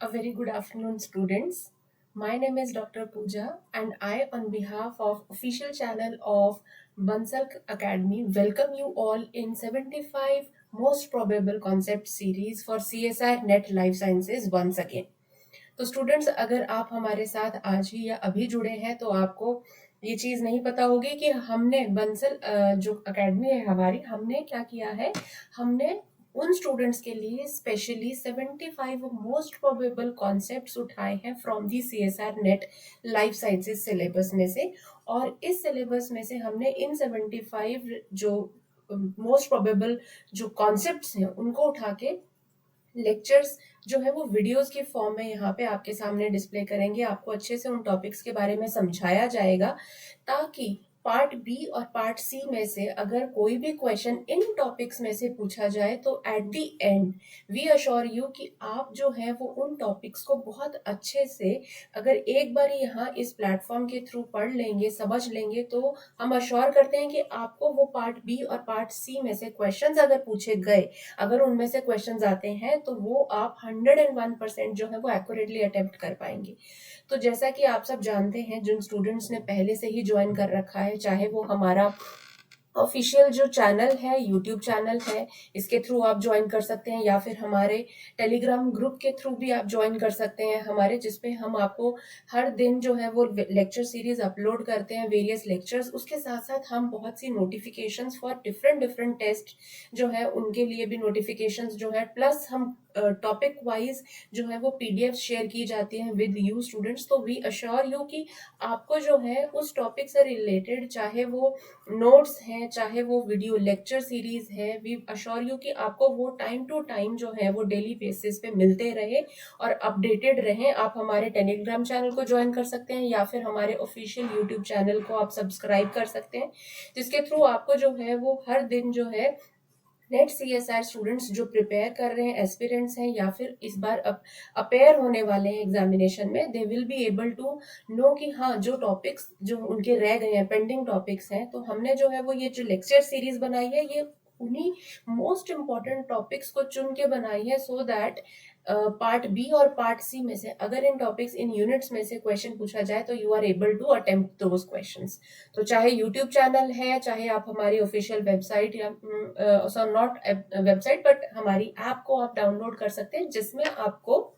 A very good afternoon, students. My name is Dr. Pooja, and I, on behalf of official channel of Bansal Academy, welcome you all in 75 most probable concept series for CSR Net Life Sciences once again. तो students, अगर आप हमारे साथ आज ही या अभी जुड़े हैं तो आपको ये चीज नहीं पता होगी कि हमने बंसल जो एकेडमी है हमारी, हमने क्या किया है। हमने उन स्टूडेंट्स के लिए स्पेशली 75 मोस्ट प्रोबेबल कॉन्सेप्ट्स उठाए हैं from the CSR net life sciences syllabus में से। और इस सिलेबस में से हमने इन 75 जो मोस्ट प्रोबेबल जो कॉन्सेप्ट्स हैं उनको उठा के लेक्चर्स जो है वो वीडियोस के फॉर्म में यहाँ पे आपके सामने डिस्प्ले करेंगे। आपको अच्छे से उन टॉपिक्स के बारे में समझाया जाएगा ताकि पार्ट बी और पार्ट सी में से अगर कोई भी क्वेश्चन इन टॉपिक्स में से पूछा जाए तो at the end we assure you कि आप जो है वो उन टॉपिक्स को बहुत अच्छे से अगर एक बार यहाँ इस प्लेटफॉर्म के थ्रू पढ़ लेंगे, समझ लेंगे, तो हम अश्योर करते हैं कि आपको वो पार्ट बी और पार्ट सी में से क्वेश्चंस अगर पूछे गए, अगर उनमें से क्वेश्चंस आते हैं तो वो आप 101% जो है वो एक्यूरेटली अटेम्प्ट कर पाएंगे। तो जैसा कि आप सब जानते हैं, जिन स्टूडेंट्स ने पहले से ही ज्वाइन कर रखा है, चाहे वो हमारा ऑफिशियल जो चैनल है, यूट्यूब चैनल है, इसके थ्रू आप ज्वाइन कर सकते हैं, या फिर हमारे टेलीग्राम ग्रुप के थ्रू भी आप ज्वाइन कर सकते हैं हमारे, जिसपे हम आपको हर दिन जो है वो लेक्चर सीरीज अपलोड करते हैं, वेरियस लेक्चर्स। उसके साथ साथ हम बहुत सी notifications for different different test जो है उनके लिए भी नोटिफिकेशंस जो है, प्लस हम टॉपिक वाइज जो है वो पीडीएफ शेयर की जाती हैं विद यू स्टूडेंट्स। तो वी अश्योर यू कि आपको जो है उस टॉपिक से रिलेटेड, चाहे वो नोट्स हैं, चाहे वो वीडियो लेक्चर सीरीज है, वी अश्योर यू कि आपको वो टाइम टू टाइम जो है वो डेली बेसिस पे मिलते रहे और अपडेटेड रहें। आप हमारे टेलीग्राम चैनल को ज्वाइन कर सकते हैं या फिर हमारे ऑफिशियल यूट्यूब चैनल को आप सब्सक्राइब कर सकते हैं, जिसके थ्रू आपको जो है वो हर दिन जो है नेट CSR स्टूडेंट्स जो प्रिपेयर कर रहे हैं, एस्पिरेंट्स हैं या फिर इस बार अपेयर होने वाले हैं एग्जामिनेशन में, they will be able to know कि हाँ जो टॉपिक्स जो उनके रह गए हैं, पेंडिंग टॉपिक्स हैं, तो हमने जो है वो ये जो लेक्चर सीरीज बनाई है ये उन्हीं मोस्ट इंपॉर्टेंट टॉपिक्स को चुन के बनाई है, सो दैट पार्ट बी और पार्ट सी में से अगर इन टॉपिक्स, इन यूनिट्स में से क्वेश्चन पूछा जाए तो you are able to attempt those questions. तो चाहे यूट्यूब चैनल है, चाहे आप हमारी ऑफिशियल वेबसाइट या सो नॉट वेबसाइट बट हमारी ऐप को आप डाउनलोड कर सकते हैं, जिसमें आपको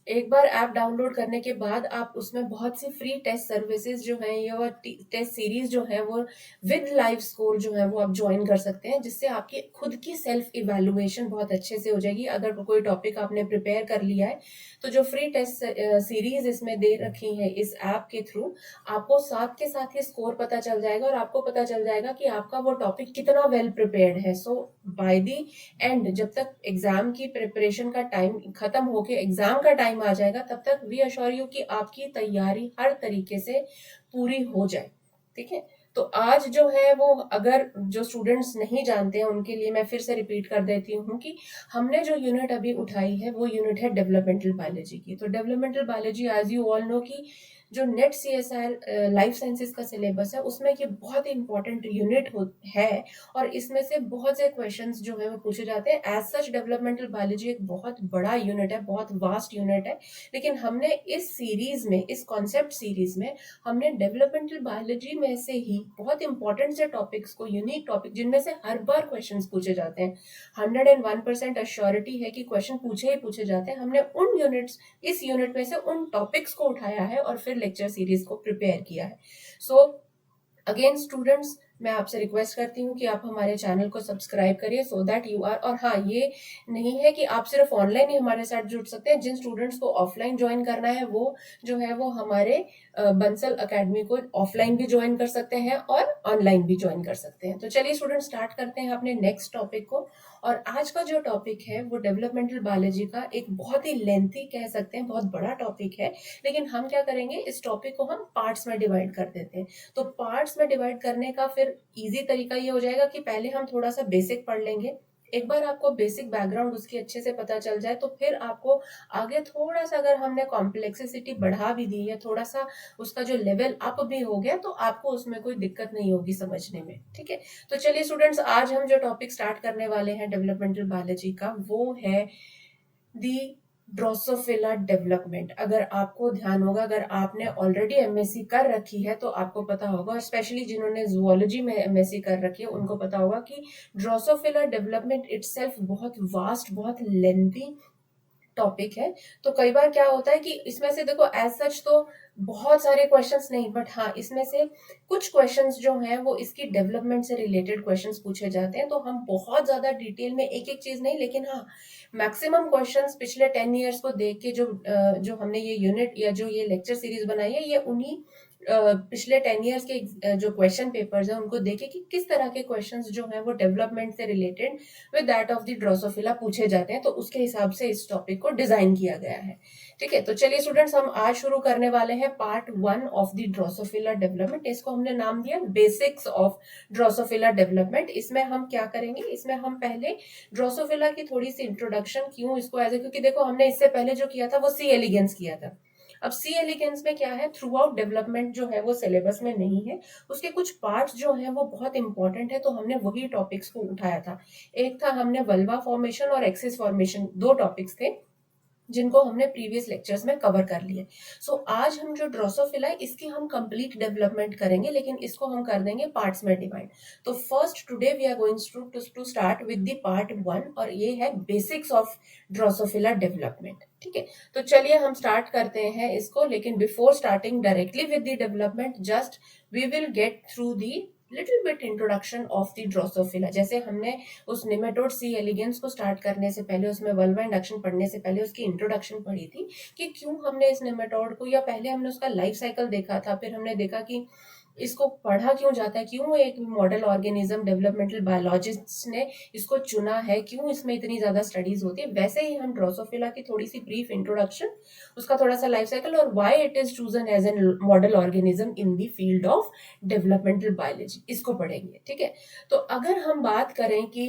एक बार ऐप डाउनलोड करने के बाद आप उसमें बहुत सी फ्री टेस्ट सर्विसेज जो हैं ये और टेस्ट सीरीज जो है वो विद लाइव स्कोर जो है वो आप ज्वाइन कर सकते हैं, जिससे आपकी खुद की सेल्फ इवेलुएशन बहुत अच्छे से हो जाएगी। अगर कोई टॉपिक आपने प्रिपेयर कर लिया है तो जो फ्री टेस्ट सीरीज इसमें दे रखी है इस ऐप के थ्रू, आपको साथ के साथ ही स्कोर पता चल जाएगा और आपको पता चल जाएगा कि आपका वो टॉपिक कितना वेल प्रिपेयर्ड है। सो बाय दी एंड, जब तक एग्जाम की प्रिपरेशन का टाइम खत्म होके एग्जाम का टाइम आ जाएगा, तब तक वी अश्योर यू कि आपकी तैयारी हर तरीके से पूरी हो जाए। ठीक है, तो आज जो है वो अगर जो स्टूडेंट्स नहीं जानते हैं उनके लिए मैं फिर से रिपीट कर देती हूँ कि हमने जो यूनिट अभी उठाई है वो यूनिट है डेवलपमेंटल बायोलॉजी की। तो developmental biology, as you all know, कि जो नेट CSR लाइफ साइंसेज का सिलेबस है उसमें ये बहुत ही इंपॉर्टेंट यूनिट है और इसमें से बहुत से क्वेश्चंस जो है वो पूछे जाते हैं। एज सच डेवलपमेंटल बायोलॉजी एक बहुत बड़ा यूनिट है, बहुत वास्ट यूनिट है, लेकिन हमने इस सीरीज में, इस कॉन्सेप्ट सीरीज में, हमने डेवलपमेंटल बायोलॉजी में से ही बहुत इंपॉर्टेंट से टॉपिक्स को, यूनिक टॉपिक जिनमें से हर बार क्वेश्चन पूछे जाते हैं, 101% अश्योरिटी है कि क्वेश्चन पूछे ही पूछे जाते हैं, हमने उन यूनिट्स, इस यूनिट में से उन टॉपिक्स को उठाया है और फिर लेक्चर सीरीज को प्रिपेयर किया है। सो अगेन स्टूडेंट्स, मैं आपसे रिक्वेस्ट करती हूँ कि आप हमारे चैनल को सब्सक्राइब करिए सो दैट यू आर, और हाँ, ये नहीं है कि आप सिर्फ ऑनलाइन ही हमारे साथ जुड़ सकते हैं। जिन स्टूडेंट्स को ऑफलाइन ज्वाइन करना है वो जो है वो हमारे बंसल अकेडमी को ऑफलाइन भी ज्वाइन कर सकते हैं और ऑनलाइन भी ज्वाइन कर सकते हैं। तो चलिए स्टूडेंट, स्टार्ट करते हैं अपने नेक्स्ट टॉपिक को। और आज का जो टॉपिक है वो डेवलपमेंटल बायोलॉजी का एक बहुत ही लेंथी, कह सकते हैं बहुत बड़ा टॉपिक है, लेकिन हम क्या करेंगे, इस टॉपिक को हम पार्ट्स में डिवाइड कर देते हैं। तो पार्ट्स में डिवाइड करने का फिर इजी तरीका ये हो जाएगा कि पहले हम थोड़ा सा बेसिक पढ़ लेंगे। एक बार आपको बेसिक बैकग्राउंड उसकी अच्छे से पता चल जाए तो फिर आपको आगे थोड़ा सा, अगर हमने कॉम्प्लेक्सिटी बढ़ा भी दी है, थोड़ा सा उसका जो लेवल अप भी हो गया, तो आपको उसमें कोई दिक्कत नहीं होगी समझने में। ठीक है, तो चलिए स्टूडेंट्स, आज हम जो टॉपिक स्टार्ट करने वाले हैं डेवलपमेंटल बायोलॉजी का, वो है दी ड्रोसोफिला डेवलपमेंट। अगर आपको ध्यान होगा, अगर आपने ऑलरेडी एमएससी कर रखी है तो आपको पता होगा, और स्पेशली जिन्होंने जूलॉजी में एमएससी कर रखी है उनको पता होगा कि ड्रोसोफिला डेवलपमेंट इटसेल्फ बहुत वास्ट, बहुत लेंथी टॉपिक है। तो कई बार क्या होता है कि इसमें से देखो एज सच तो बहुत सारे क्वेश्चंस नहीं, बट हाँ इसमें से कुछ क्वेश्चंस जो हैं वो इसकी डेवलपमेंट से रिलेटेड क्वेश्चंस पूछे जाते हैं। तो हम बहुत ज्यादा डिटेल में एक एक चीज नहीं, लेकिन हाँ मैक्सिमम क्वेश्चंस पिछले 10 ईयर्स को देख के जो हमने ये यूनिट या जो ये लेक्चर सीरीज बनाई है, ये उन्हीं पिछले 10 ईयर्स के जो क्वेश्चन पेपर्स हैं उनको देखे कि किस तरह के क्वेश्चंस जो हैं वो डेवलपमेंट से related with that of the Drosophila पूछे जाते हैं। तो उसके हिसाब से इस टॉपिक को डिजाइन किया गया है। ठीक है, तो चलिए स्टूडेंट्स, हम आज शुरू करने वाले हैं part 1 of the Drosophila development. इसको हमने नाम दिया बेसिक्स ऑफ ड्रोसोफिला डेवलपमेंट। इसमें हम क्या करेंगे, इसमें हम पहले ड्रोसोफिला की थोड़ी सी इंट्रोडक्शन, क्यों इसको एज ए, क्योंकि देखो हमने इससे पहले जो किया था वो सी एलिगेंस किया था। अब सी एलिगेंस में क्या है, थ्रू आउट डेवलपमेंट जो है वो सिलेबस में नहीं है, उसके कुछ पार्ट्स जो हैं वो बहुत इंपॉर्टेंट है, तो हमने वही टॉपिक्स को उठाया था। एक था, हमने वल्वा फॉर्मेशन और एक्सिस फॉर्मेशन, दो टॉपिक्स थे जिनको हमने प्रीवियस लेक्चर्स में कवर कर लिए। सो आज हम जो ड्रोसोफिला है इसकी हम कंप्लीट डेवलपमेंट करेंगे, लेकिन इसको हम कर देंगे पार्ट्स में डिवाइड। तो first today we are going to start with the part 1, और ये है बेसिक्स ऑफ ड्रोसोफिला डेवलपमेंट। ठीक है, तो चलिए हम स्टार्ट करते हैं इसको, लेकिन before starting directly with the development, just we will get through the little bit introduction of the drosophila. जैसे हमने उस निमेटोड सी एलिगेंस को स्टार्ट करने से पहले, उसमें वल्वा इंडक्शन पढ़ने से पहले उसकी इंट्रोडक्शन पढ़ी थी कि क्यों हमने इस निमेटोड को, या पहले हमने उसका लाइफ साइकिल देखा था, फिर हमने देखा कि इसको पढ़ा क्यों जाता है, क्यों एक मॉडल ऑर्गेनिज्म डेवलपमेंटल बायोलॉजिस्ट ने इसको चुना है, क्यों इसमें इतनी ज्यादा स्टडीज होती है। वैसे ही हम ड्रोसोफिला की थोड़ी सी ब्रीफ इंट्रोडक्शन, उसका थोड़ा सा लाइफ साइकिल, और why it is chosen as an model organism in the field of developmental biology, इसको पढ़ेंगे। ठीक है, तो अगर हम बात करें कि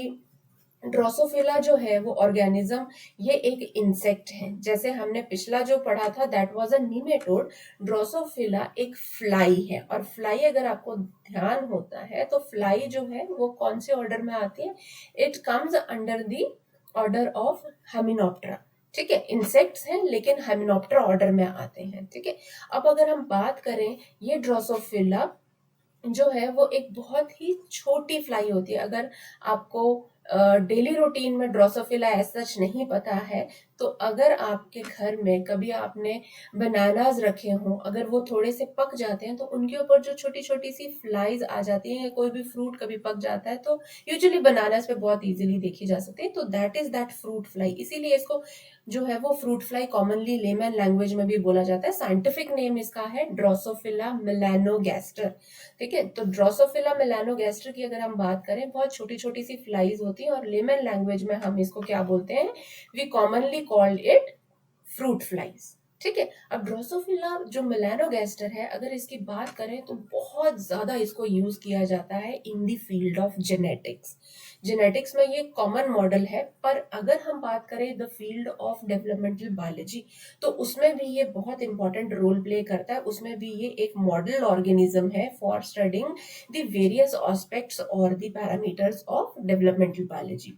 ड्रोसोफिला जो है वो ऑर्गेनिज्म, ये एक इंसेक्ट है। जैसे हमने पिछला जो पढ़ा था that was a nematode, Drosophila एक फ्लाई है। और फ्लाई अगर आपको ध्यान होता है तो फ्लाई जो है वो कौन से ऑर्डर में आती है, it comes under the order of Hymenoptera. ठीक है, इंसेक्ट्स हैं लेकिन हेमिनोप्टेरा ऑर्डर में आते हैं। ठीक है, अब अगर हम बात करें, ये ड्रोसोफिला जो है वो एक बहुत ही छोटी फ्लाई होती है। अगर आपको डेली रूटीन में ड्रोसोफिला एज सच नहीं पता है, तो अगर आपके घर में कभी आपने बनानास रखे हों, अगर वो थोड़े से पक जाते हैं तो उनके ऊपर जो छोटी छोटी सी फ्लाइज आ जाती हैं, या कोई भी फ्रूट कभी पक जाता है तो यूजुअली बनानास पे बहुत इजीली देखी जा सकती है, तो that is that fruit fly. इसीलिए इसको जो है वो fruit fly commonly layman language में भी बोला जाता है। साइंटिफिक नेम इसका है ड्रोसोफिला मेलानोगैस्टर। ठीक है, तो ड्रोसोफिला मेलानोगैस्टर की अगर हम बात करें, बहुत छोटी छोटी सी फ्लाइज होती हैं, और लेमन लैंग्वेज में हम इसको क्या बोलते हैं, we commonly called it fruit flies. ठीक है, अब ड्रोसोफिला जो मेलानोगैस्टर है, अगर इसकी बात करें तो बहुत ज्यादा इसको यूज किया जाता है इन the field of genetics. Genetics में ये कॉमन मॉडल है, पर अगर हम बात करें the field of developmental biology, तो उसमें भी ये बहुत इंपॉर्टेंट रोल प्ले करता है। उसमें भी ये एक मॉडल ऑर्गेनिज्म है for studying the various aspects और the parameters of developmental biology.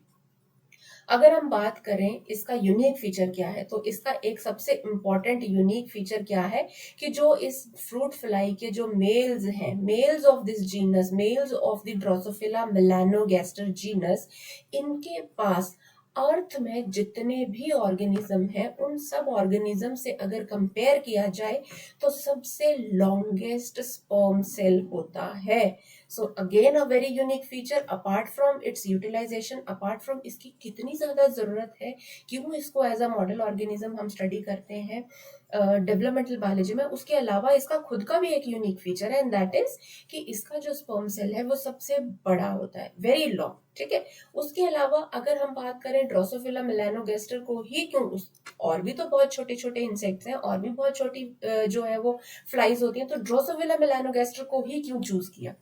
अगर हम बात करें इसका यूनिक फीचर क्या है, तो इसका एक सबसे इंपॉर्टेंट यूनिक फीचर क्या है कि जो इस फ्रूट फ्लाई के जो मेल्स हैं, males of this genus, males of the Drosophila melanogaster genus, इनके पास अर्थ में जितने भी ऑर्गेनिज्म हैं उन सब ऑर्गेनिज्म से अगर कंपेयर किया जाए तो सबसे लॉन्गेस्ट स्पर्म सेल होता है। So again a very unique feature, apart from its utilization, apart from इसकी कितनी ज्यादा जरूरत है, क्यों इसको एज अ मॉडल ऑर्गेनिज्म हम स्टडी करते हैं डेवलपमेंटल बायोलॉजी में, उसके अलावा इसका खुद का भी एक यूनिक फीचर है, एंड दैट इज कि इसका जो स्पर्म सेल है वो सबसे बड़ा होता है, वेरी लॉन्ग। ठीक है, उसके अलावा अगर हम बात करें ड्रोसोफिला मेलानोगैस्टर को ही क्यों, और भी तो बहुत छोटे छोटे इंसेक्ट्स हैं, और भी बहुत छोटी जो है वो फ्लाइज होती हैं, तो ड्रोसोफिला मेलानोगैस्टर को ही क्यों चूज किया,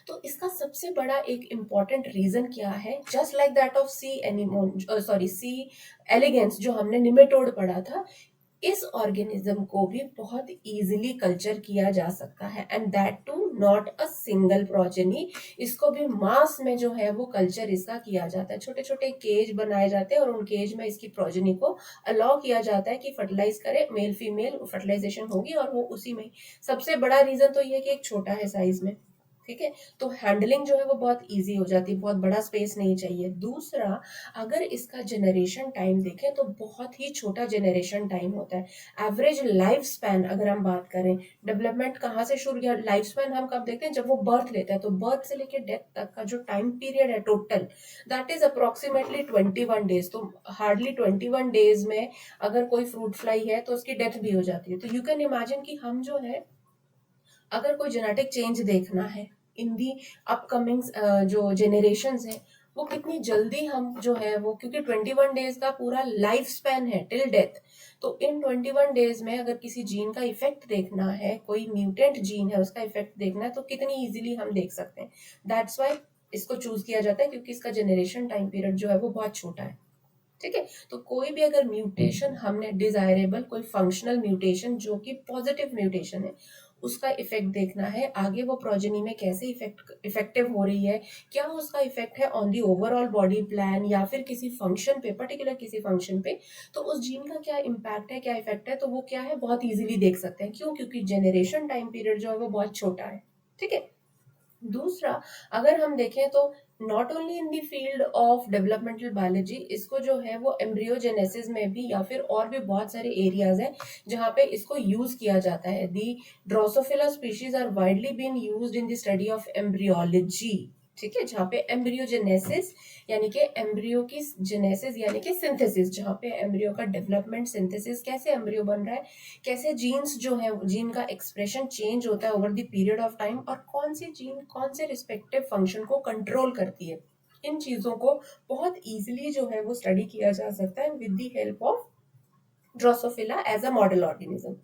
तो इसका सबसे बड़ा एक इम्पॉर्टेंट रीजन क्या है, just like that of sea anemone, sorry C elegans जो हमने निमेटोड पढ़ा था, इस ऑर्गेनिज्म को भी बहुत इजीली कल्चर किया जा सकता है, and that too not a single progeny. इसको भी मास में जो है वो कल्चर इसका किया जाता है, छोटे छोटे केज बनाए जाते हैं और उन केज में इसकी प्रोजेनी को अलाउ किया जाता है कि फर्टिलाइज करे, मेल फीमेल फर्टिलाइजेशन होगी और वो उसी में। सबसे बड़ा रीजन तो ये है कि एक छोटा है साइज में, ठीक है, तो हैंडलिंग जो है वो बहुत इजी हो जाती है, बहुत बड़ा स्पेस नहीं चाहिए। दूसरा, अगर इसका जनरेशन टाइम देखें तो बहुत ही छोटा जनरेशन टाइम होता है। एवरेज लाइफ स्पैन अगर हम बात करें, डेवलपमेंट कहाँ से शुरू किया, लाइफ स्पैन हम कब देखते हैं, जब वो बर्थ लेता है, तो बर्थ से लेकर डेथ तक का जो टाइम पीरियड है total, that is approximately 21 days. तो हार्डली 21 डेज में अगर कोई फ्रूट फ्लाई है तो उसकी डेथ भी हो जाती है। तो यू कैन इमेजिन कि हम जो है, अगर कोई जेनेटिक चेंज देखना है इन दी अपकमिंग जो जेनरेशन है, वो कितनी जल्दी हम जो है वो, क्योंकि 21 डेज का पूरा लाइफ स्पैन है टिल डेथ। तो इन 21 डेज में अगर किसी जीन का इफेक्ट देखना है, कोई म्यूटेंट जीन है उसका इफेक्ट देखना है, तो कितनी इजीली हम देख सकते हैं। दैट्स वाई इसको चूज किया जाता है, क्योंकि इसका जनरेशन टाइम पीरियड जो है वो बहुत छोटा है, ठीक है। तो कोई भी अगर म्यूटेशन हमने डिजायरेबल, कोई फंक्शनल म्यूटेशन जो कि पॉजिटिव म्यूटेशन है, उसका इफेक्ट देखना है, आगे वो प्रोजेनी में कैसे इफेक्टिव हो रही है, क्या उसका इफेक्ट है on the overall body plan या फिर किसी फंक्शन पे, पर्टिकुलर किसी फंक्शन पे, तो उस जीन का क्या इम्पैक्ट है, क्या इफेक्ट है, तो वो क्या है बहुत इजीली देख सकते हैं। क्यों? क्योंकि जेनरेशन टाइम पीरियड जो है वो बहुत छोटा है, ठीक है। दूसरा, अगर हम देखें तो not only in the field of developmental biology, इसको जो है वो एम्ब्रियोजेनेसिस में भी या फिर और भी बहुत सारे एरियाज हैं जहाँ पे इसको यूज किया जाता है। The Drosophila species are widely been used in the study of embryology, ठीक है, जहाँ पे एम्ब्रियोजेनेसिस यानी कि एम्ब्रियो की जेनेसिस यानी कि सिंथेसिस, जहाँ पे एम्ब्रियो का डेवलपमेंट, सिंथेसिस, कैसे एम्ब्रियो बन रहा है, कैसे जीन्स जो है, जीन का एक्सप्रेशन चेंज होता है over the period of time, और कौन सी जीन कौन से रिस्पेक्टिव फंक्शन को कंट्रोल करती है, इन चीजों को बहुत इजीली जो है वो स्टडी किया जा सकता है with the help of drosophila as a model organism.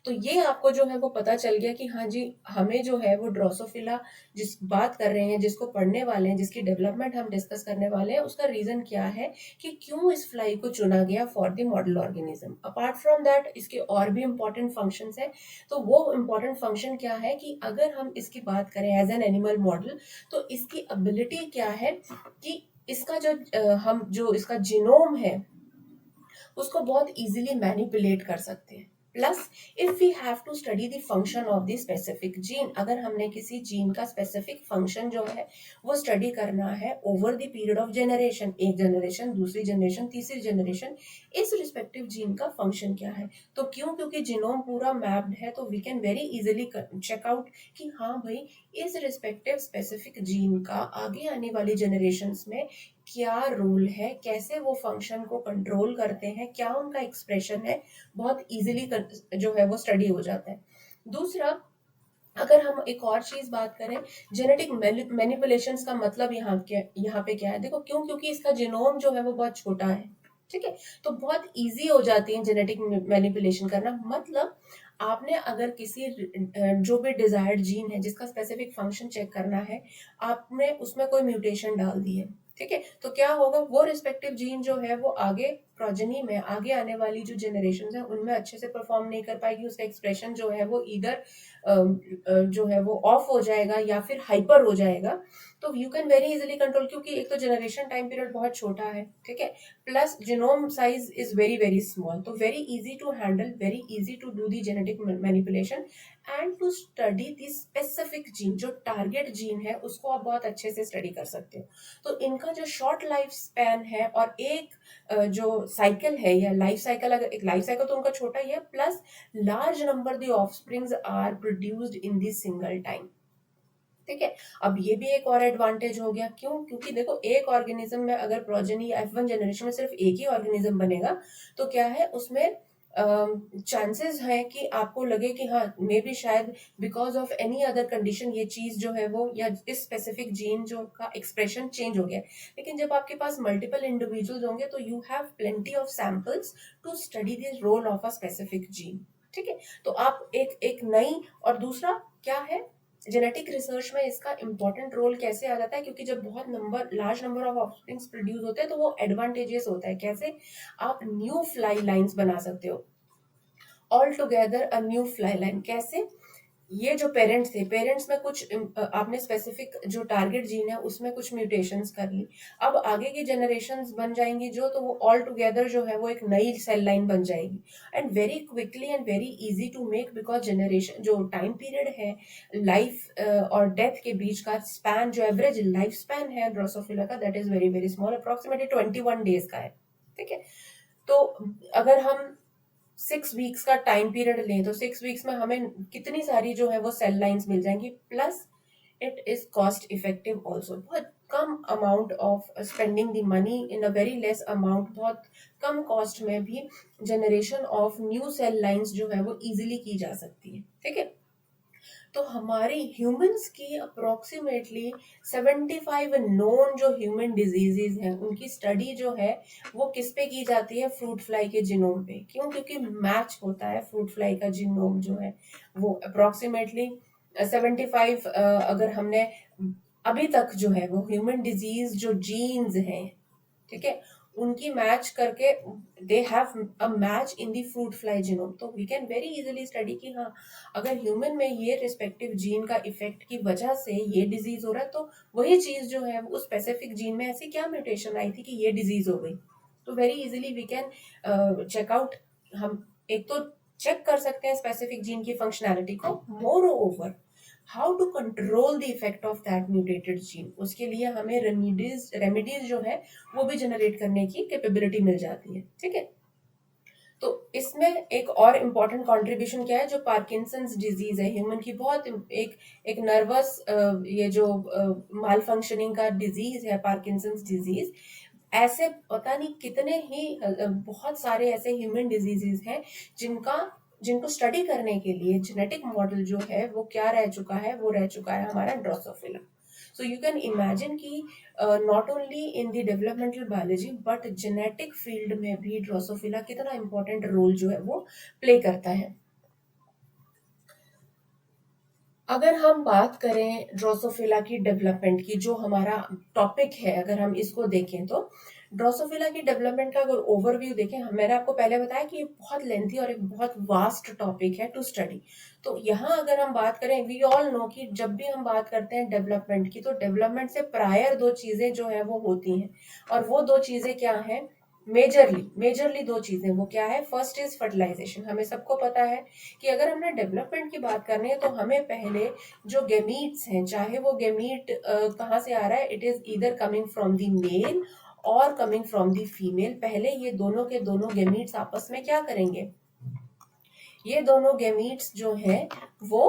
तो ये आपको जो है वो पता चल गया कि हाँ जी, हमें जो है वो ड्रोसोफिला जिस बात कर रहे हैं, जिसको पढ़ने वाले हैं, जिसकी डेवलपमेंट हम डिस्कस करने वाले हैं, उसका रीजन क्या है कि क्यों इस फ्लाई को चुना गया for the model organism. Apart from that इसके और भी इंपॉर्टेंट फंक्शंस हैं। तो वो इंपॉर्टेंट फंक्शन क्या है कि अगर हम इसकी बात करें एज एन एनिमल मॉडल, तो इसकी एबिलिटी क्या है कि इसका जो हम जो इसका जिनोम है उसको बहुत इजीली मैनिपुलेट कर सकते हैं। Plus if we have to study the function of the specific gene, अगर हमने किसी जीन का स्पेसिफिक फंक्शन जो है वो स्टडी करना है over the period of generation, एक जनरेशन, दूसरी जनरेशन, तीसरी जनरेशन, इस रिस्पेक्टिव जीन का फंक्शन क्या है, तो क्यों? क्योंकि जीनोम पूरा मैप्ड है, तो we can very easily check out कि हाँ भाई, इस रिस्पेक्टिव स्पेसिफिक जीन का आगे आने वाली जनरेशन्स में क्या रोल है, कैसे वो फंक्शन को कंट्रोल करते हैं, क्या उनका एक्सप्रेशन है, बहुत इजीली जो है वो स्टडी हो जाता है। दूसरा, अगर हम एक और चीज बात करें, जेनेटिक मैनिपुलेशंस का मतलब यहाँ पे क्या है, देखो क्यों? क्योंकि इसका जीनोम जो है वो बहुत छोटा है, ठीक है, तो बहुत इजी हो जाती है जेनेटिक मैनिपुलेशन करना। मतलब आपने अगर किसी जो भी डिजायर्ड जीन है जिसका स्पेसिफिक फंक्शन चेक करना है, आपने उसमें कोई म्यूटेशन डाल दी है, ठीक है, तो क्या होगा, वो रिस्पेक्टिव जीन जो है वो आगे प्रोजेनी में, आगे आने वाली जो जनरेशन है उनमें अच्छे से परफॉर्म नहीं कर पाएगी, उसका एक्सप्रेशन जो है वो इधर जो है वो ऑफ हो जाएगा या फिर हाइपर हो जाएगा। तो you can very easily control, क्योंकि एक तो जनरेशन टाइम पीरियड बहुत छोटा है, ठीक है, plus genome size is very very small, तो very easy to handle, very easy to do the genetic manipulation and to study the specific gene, जो टारगेट जीन है उसको आप बहुत अच्छे से स्टडी कर सकते हो। तो इनका जो शॉर्ट लाइफ स्पैन है और एक जो साइकिल है या लाइफ साइकिल, अगर एक लाइफ साइकिल तो उनका छोटा ही है, plus large number the offsprings are produced in this single time, ठीक है। अब ये भी एक और एडवांटेज हो गया, क्यों? क्योंकि देखो एक ऑर्गेनिज्म में अगर प्रोजेनी F1 जनरेशन में सिर्फ एक ही ऑर्गेनिज्म बनेगा, तो क्या है उसमें चांसेस है कि आपको लगे कि हाँ मे बी शायद because of any other condition ये चीज जो है वो, या इस स्पेसिफिक जीन जो का एक्सप्रेशन चेंज हो गया। लेकिन जब आपके पास मल्टीपल इंडिविजुअल्स होंगे तो you have plenty of samples to study the role of a specific gene, ठीक है। तो आप एक एक नई, और दूसरा क्या है, जेनेटिक रिसर्च में इसका इंपॉर्टेंट रोल कैसे आ जाता है, क्योंकि जब बहुत large number of offsprings produce होते हैं तो वो एडवांटेजेस होता है। कैसे? आप न्यू फ्लाई लाइंस बना सकते हो, all together a new fly line. कैसे? ये जो पेरेंट्स थे, पेरेंट्स में कुछ आपने स्पेसिफिक जो टारगेट जीन है उसमें कुछ म्यूटेशंस कर ली। अब आगे की जनरेशंस बन जाएंगी जो, तो वो ऑल टुगेदर जो है वो एक नई सेल लाइन बन जाएगी, and very quickly and very easy to make, because generation जो टाइम पीरियड है लाइफ और डेथ के बीच का स्पैन, जो एवरेज लाइफ स्पैन है ड्रोसोफिला का, that is very very small, approximately 21 days का है। ठीक है, तो अगर हम 6 वीक्स का टाइम पीरियड लें तो 6 वीक्स में हमें कितनी सारी जो है वो सेल लाइंस मिल जाएंगी, plus it is cost effective also. बहुत कम amount of spending the money in a very less amount, बहुत कम कॉस्ट में भी generation of new cell lines जो है वो इजीली की जा सकती है। ठीक है, तो हमारी ह्यूमंस की अप्रोक्सीमेटली 75 नोन जो ह्यूमन डिजीजेज हैं उनकी स्टडी जो है वो किस पे की जाती है? फ्रूट फ्लाई के जीनोम पे। क्यों? क्योंकि मैच होता है फ्रूट फ्लाई का जीनोम जो है वो अप्रोक्सीमेटली 75, अगर हमने अभी तक जो है वो ह्यूमन डिजीज जो जीन्स हैं, ठीक है, उनकी मैच करके they have a match in the fruit fly genome, तो we can very easily study कि हाँ, अगर ह्यूमन में ये रिस्पेक्टिव जीन का इफेक्ट की वजह से ये डिजीज हो रहा है, तो वही चीज जो है उस स्पेसिफिक जीन में ऐसी क्या म्यूटेशन आई थी कि ये डिजीज हो गई। तो very easily we can check out. हम एक तो चेक कर सकते हैं स्पेसिफिक जीन की फंक्शनैलिटी को, moreover how to control the effect of that mutated gene, उसके लिए हमें रेमेडीज जो है वो भी जनरेट करने की कैपेबिलिटी मिल जाती है। ठीक है, तो इसमें एक और इम्पॉर्टेंट कंट्रीब्यूशन क्या है? जो पार्किंसंस डिजीज है, ह्यूमन की बहुत एक नर्वस ये जो माल फंक्शनिंग का डिजीज है पार्किंसंस डिजीज, ऐसे पता नहीं कितने ही बहुत सारे ऐसे ह्यूमन डिजीजेस हैं जिनका जिनको स्टडी करने के लिए जेनेटिक मॉडल जो है वो क्या रह चुका है? वो रह चुका है हमारा Drosophila. So you can imagine कि not only in the developmental biology but genetic field में भी ड्रोसोफिला कितना इंपॉर्टेंट रोल जो है वो प्ले करता है। अगर हम बात करें ड्रोसोफिला की डेवलपमेंट की, जो हमारा टॉपिक है, अगर हम इसको देखें तो ड्रोसोफिला की डेवलपमेंट का अगर ओवरव्यू देखें, मैंने आपको पहले बताया कि ये बहुत लेंथी और एक बहुत वास्ट टॉपिक है टू स्टडी। तो यहाँ अगर हम बात करें, वी ऑल नो कि जब भी हम बात करते हैं डेवलपमेंट की, तो डेवलपमेंट से प्रायर दो चीजें जो है वो होती हैं, और वो दो चीजें क्या हैं? मेजरली दो चीजें, वो क्या है? First is fertilization. हमें सबको पता है कि अगर हमने डेवलपमेंट की बात करनी है तो हमें पहले जो गेमीट्स हैं, चाहे वो गेमीट कहाँ से आ रहा है, it is either coming from the male और कमिंग फ्रॉम द फीमेल, पहले ये दोनों के दोनों गेमीट्स आपस में क्या करेंगे? ये दोनों गेमीट्स जो हैं वो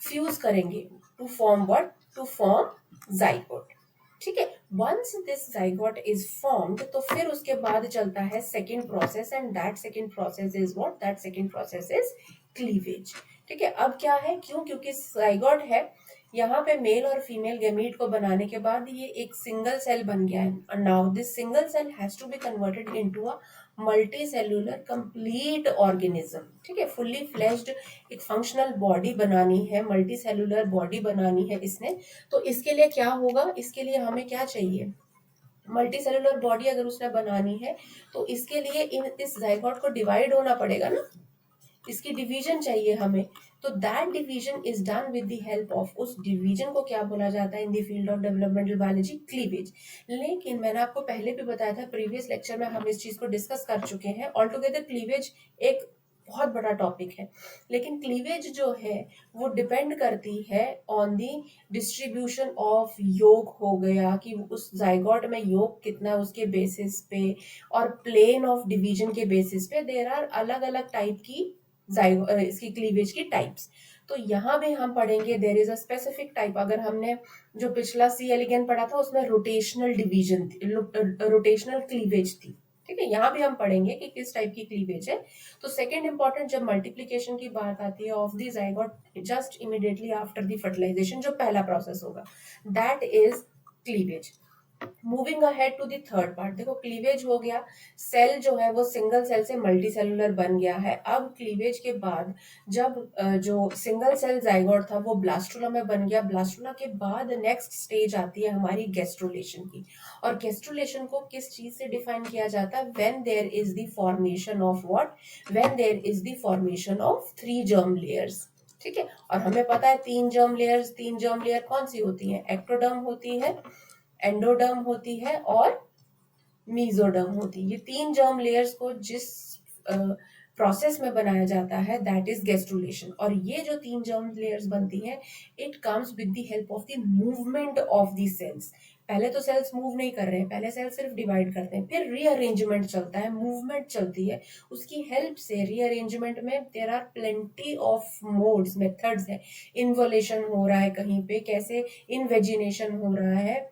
फ्यूज करेंगे to form what? To form zygote. ठीक है, once this zygote is formed, तो फिर उसके बाद चलता है second process, and that second process is what? That second process is cleavage. ठीक है, अब क्या है? क्यों? क्योंकि जाइगोट है, यहाँ पे मेल और फीमेल गेमीट को बनाने के बाद ये एक सिंगल सेल बन गया है। Now this single cell has to be converted into a multicellular complete organism. ठीक है, फुल्ली फ्लेश्ड एक फंक्शनल बॉडी बनानी है, मल्टी सेल्यूलर बॉडी बनानी है इसने। तो इसके लिए क्या होगा? इसके लिए हमें क्या चाहिए? मल्टी सेल्यूलर बॉडी अगर उसने बनानी है तो इसके लिए इस जाइगोट को डिवाइड होना पड़ेगा ना, इसकी डिवीजन चाहिए हमें। तो that division is done with the help of, उस डिवीजन को क्या बोला जाता है इन the field of developmental biology? Cleavage. लेकिन मैंने आपको पहले भी बताया था, प्रीवियस लेक्चर में हम इस चीज को डिस्कस कर चुके हैं। ऑल टुगेदर क्लीवेज एक बहुत बड़ा टॉपिक है, लेकिन क्लीवेज जो है वो डिपेंड करती है ऑन दी डिस्ट्रीब्यूशन ऑफ योग, हो गया कि उस जाइगोट में योग कितना है उसके बेसिस पे, और प्लेन ऑफ डिवीजन के बेसिस पे देयर आर अलग अलग टाइप की इसकी क्लीवेज की टाइप्स। तो यहाँ भी हम पढ़ेंगे there is a specific type. अगर हमने जो पिछला सी एलिगन पढ़ा था उसमें रोटेशनल डिवीजन थी, रोटेशनल क्लीवेज थी। ठीक है, यहाँ भी हम पढ़ेंगे कि किस टाइप की क्लीवेज है। तो सेकेंड इंपॉर्टेंट, जब मल्टीप्लीकेशन की बात आती है of the zygote just immediately after the fertilization, जो पहला प्रोसेस होगा that is cleavage. Moving ahead to the third part, देखो क्लीवेज हो गया, सेल जो है वो सिंगल सेल से मल्टी सेलुलर बन गया है। अब क्लीवेज के बाद जब जो सिंगल सेल जाइगोट था वो ब्लास्टुला में बन गया। ब्लास्टुला के बाद नेक्स्ट स्टेज आती है हमारी गैस्ट्रुलेशन की, और गैस्ट्रुलेशन को किस चीज से डिफाइन किया जाता है? When there is the formation of what? When there is the formation of 3 germ layers. ठीक है, और हमें पता है 3 जर्म लेयर्स, 3 जर्म लेयर कौन सी होती है? एक्टोडर्म होती है, एंडोडर्म होती है और मीजोडर्म होती है। ये 3 जर्म लेयर्स को जिस प्रोसेस में बनाया जाता है दैट इज गैस्ट्रुलेशन। और ये जो 3 जर्म लेयर्स बनती हैं, it comes with the help of the movement of the cells. पहले तो सेल्स मूव नहीं कर रहे हैं, पहले सेल्स सिर्फ डिवाइड करते हैं, फिर रीअरेंजमेंट चलता है, मूवमेंट चलती है। उसकी हेल्प से रीअरेंजमेंट में there are plenty of modes, methods है। इन्वोलेशन हो रहा है कहीं पे, कैसे इनवेजिनेशन हो रहा है,